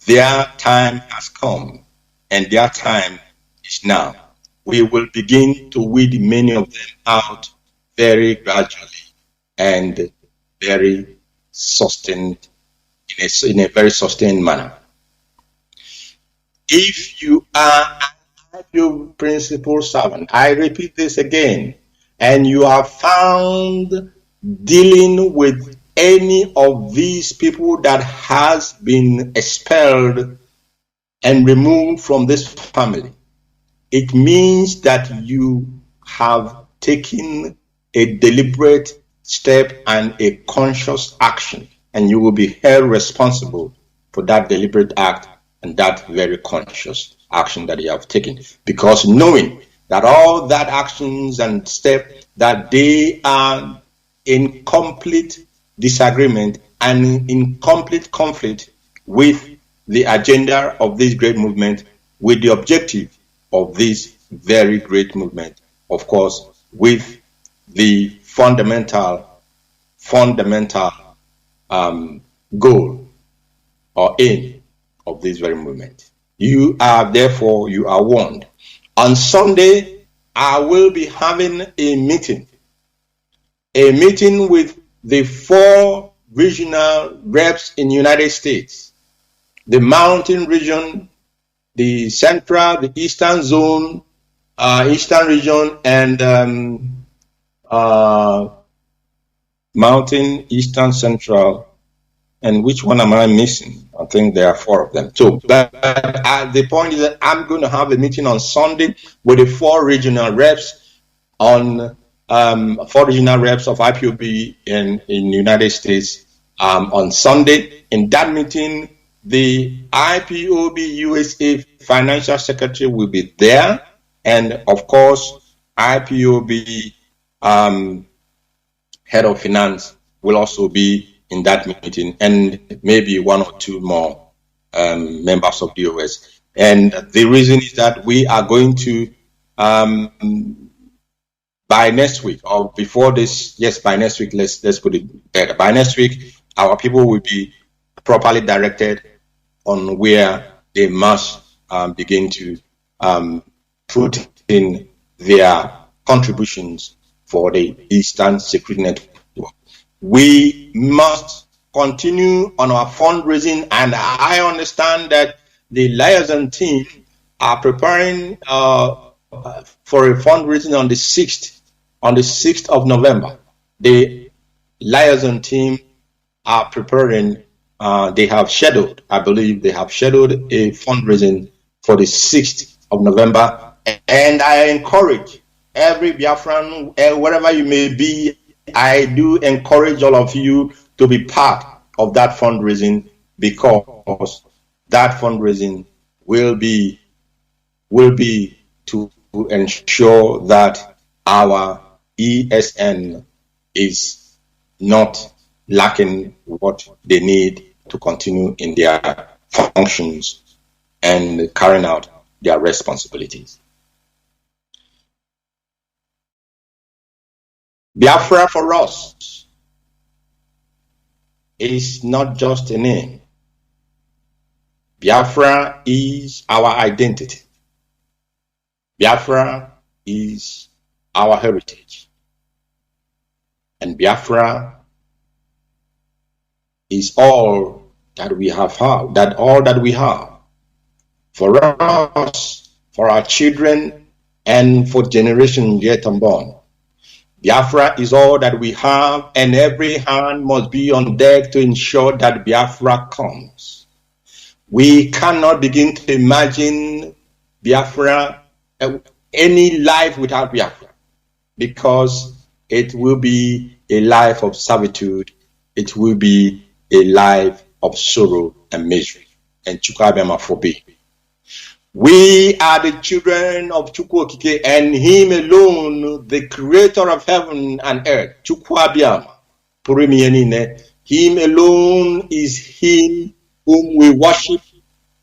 their time has come, and their time is now. We will begin to weed many of them out very gradually and very sustained, in a very sustained manner. If you are your principal servant, I repeat this again, and you are found dealing with any of these people that has been expelled and removed from this family, it means that you have taken a deliberate step and a conscious action, and you will be held responsible for that deliberate act and that very conscious action that you have taken, because knowing that all that actions and steps that they are in complete disagreement and in complete conflict with the agenda of this great movement, with the objective of this very great movement, of course, with the fundamental goal or aim of this very movement. You are warned. On Sunday, I will be having a meeting with the 4 regional reps in the United States. the mountain region, the central, the eastern zone, eastern region, and mountain, eastern, central, and which one am I missing? I think there are 4 of them. So, but the point is that I'm going to have a meeting on Sunday with the 4 regional reps on 4 regional reps of IPOB in the United States on Sunday. In that meeting, the IPOB USA Financial Secretary will be there, and of course, IPOB Head of Finance will also be in that meeting, and maybe 1 or 2 more members of the OS. And the reason is that we are going to, by next week or before this, yes, by next week, let's put it better. By next week, our people will be properly directed on where they must begin to put in their contributions for the Eastern Security Network. We must continue on our fundraising, and I understand that the liaison team are preparing for a fundraising on the 6th of November. The liaison team are preparing, they have scheduled, I believe they have scheduled a fundraising for the 6th of November, and I encourage every Biafran, wherever you may be, I do encourage all of you to be part of that fundraising, because that fundraising will be to ensure that our ESN is not lacking what they need to continue in their functions and carrying out their responsibilities. Biafra for us is not just a name. Biafra is our identity. Biafra is our heritage. And Biafra is all that we have had, all that we have. For us, for our children, and for generations yet unborn. Biafra is all that we have, and every hand must be on deck to ensure that Biafra comes. We cannot begin to imagine Biafra, any life without Biafra, because it will be a life of servitude, it will be a life of sorrow and misery, and Chukwuabiyama forbid. We are the children of Chukwu Okike, and Him alone, the creator of heaven and earth, Chukwuabiyama, Him alone is Him whom we worship,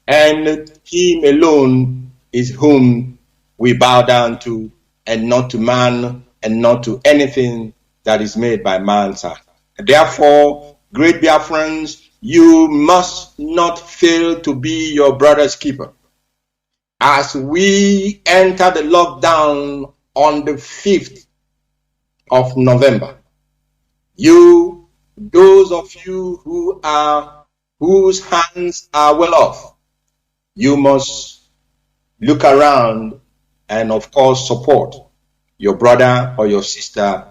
and Him alone is whom we bow down to, and not to man, and not to anything that is made by man's hand. Therefore, great Biafrans, you must not fail to be your brother's keeper. As we enter the lockdown on the 5th of November, those of you whose hands are well off, you must look around and of course support your brother or your sister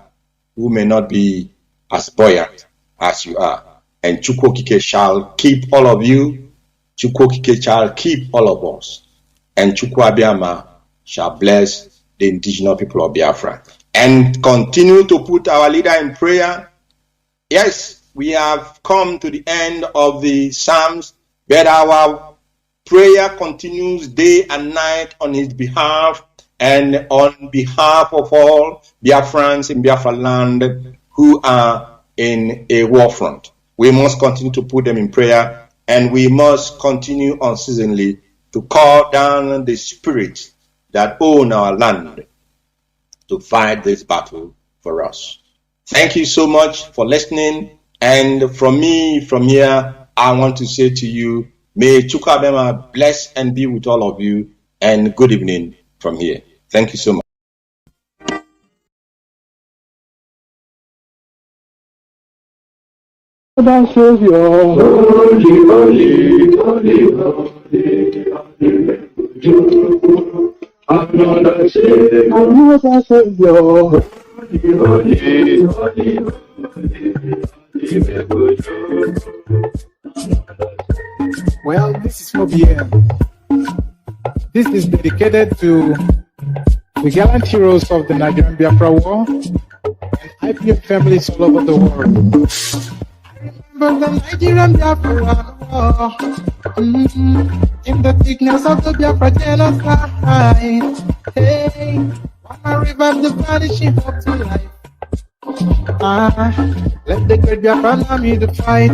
who may not be as buoyant as you are. And Chukwu Okike shall keep all of you. Chukwu Okike shall keep all of us. And Chukwuabiyama shall bless the indigenous people of Biafra. And continue to put our leader in prayer. Yes, we have come to the end of the Psalms, but our prayer continues day and night on his behalf and on behalf of all Biafrans in Biafra land who are in a war front. We must continue to put them in prayer, and we must continue unceasingly to call down the spirits that own our land to fight this battle for us. Thank you so much for listening. And from me, from here, I want to say to you, may Chukwuabiyama bless and be with all of you, and good evening from here. Thank you so much. Another Savior, holy, holy, holy, holy, another Savior, holy, holy, Well, this is for BM. This is dedicated to the gallant heroes of the Nigerian Biafra War and IPF families all over the world. But the Nigerian Biafra War, in the thickness of the Biafra genocide, hey, wanna revive the vanishing hope to life. Let the great Biafra army to fight,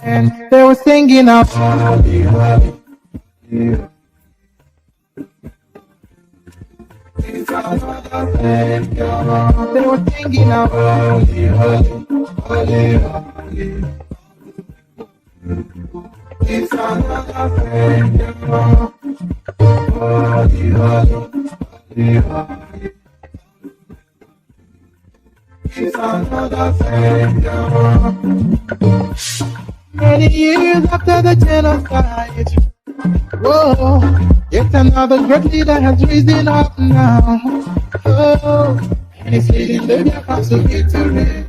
and they were singing out, holy, holy, yeah. They were singing out, holy, holy, holy, holy. It's another Savior, holy, holy, holy, holy. It's another Savior. Many years after the genocide, whoa, yet another great leader has risen up now. Oh, and he's leading the Biafra to victory.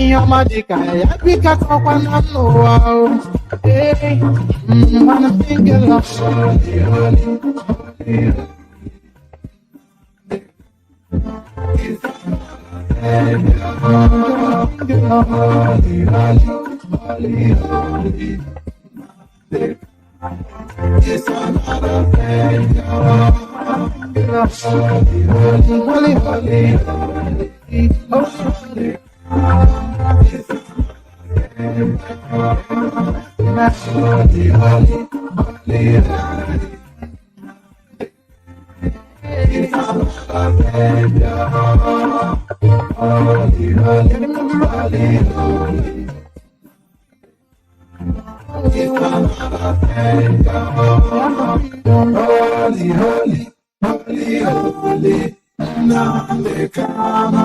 Yamadika, Yabika, Kokwana, wow. Hey, wanna think of holy, holy, holy. It's another Savior, holy, holy, holy, holy. Holy, holy, Nnamdi Kanu.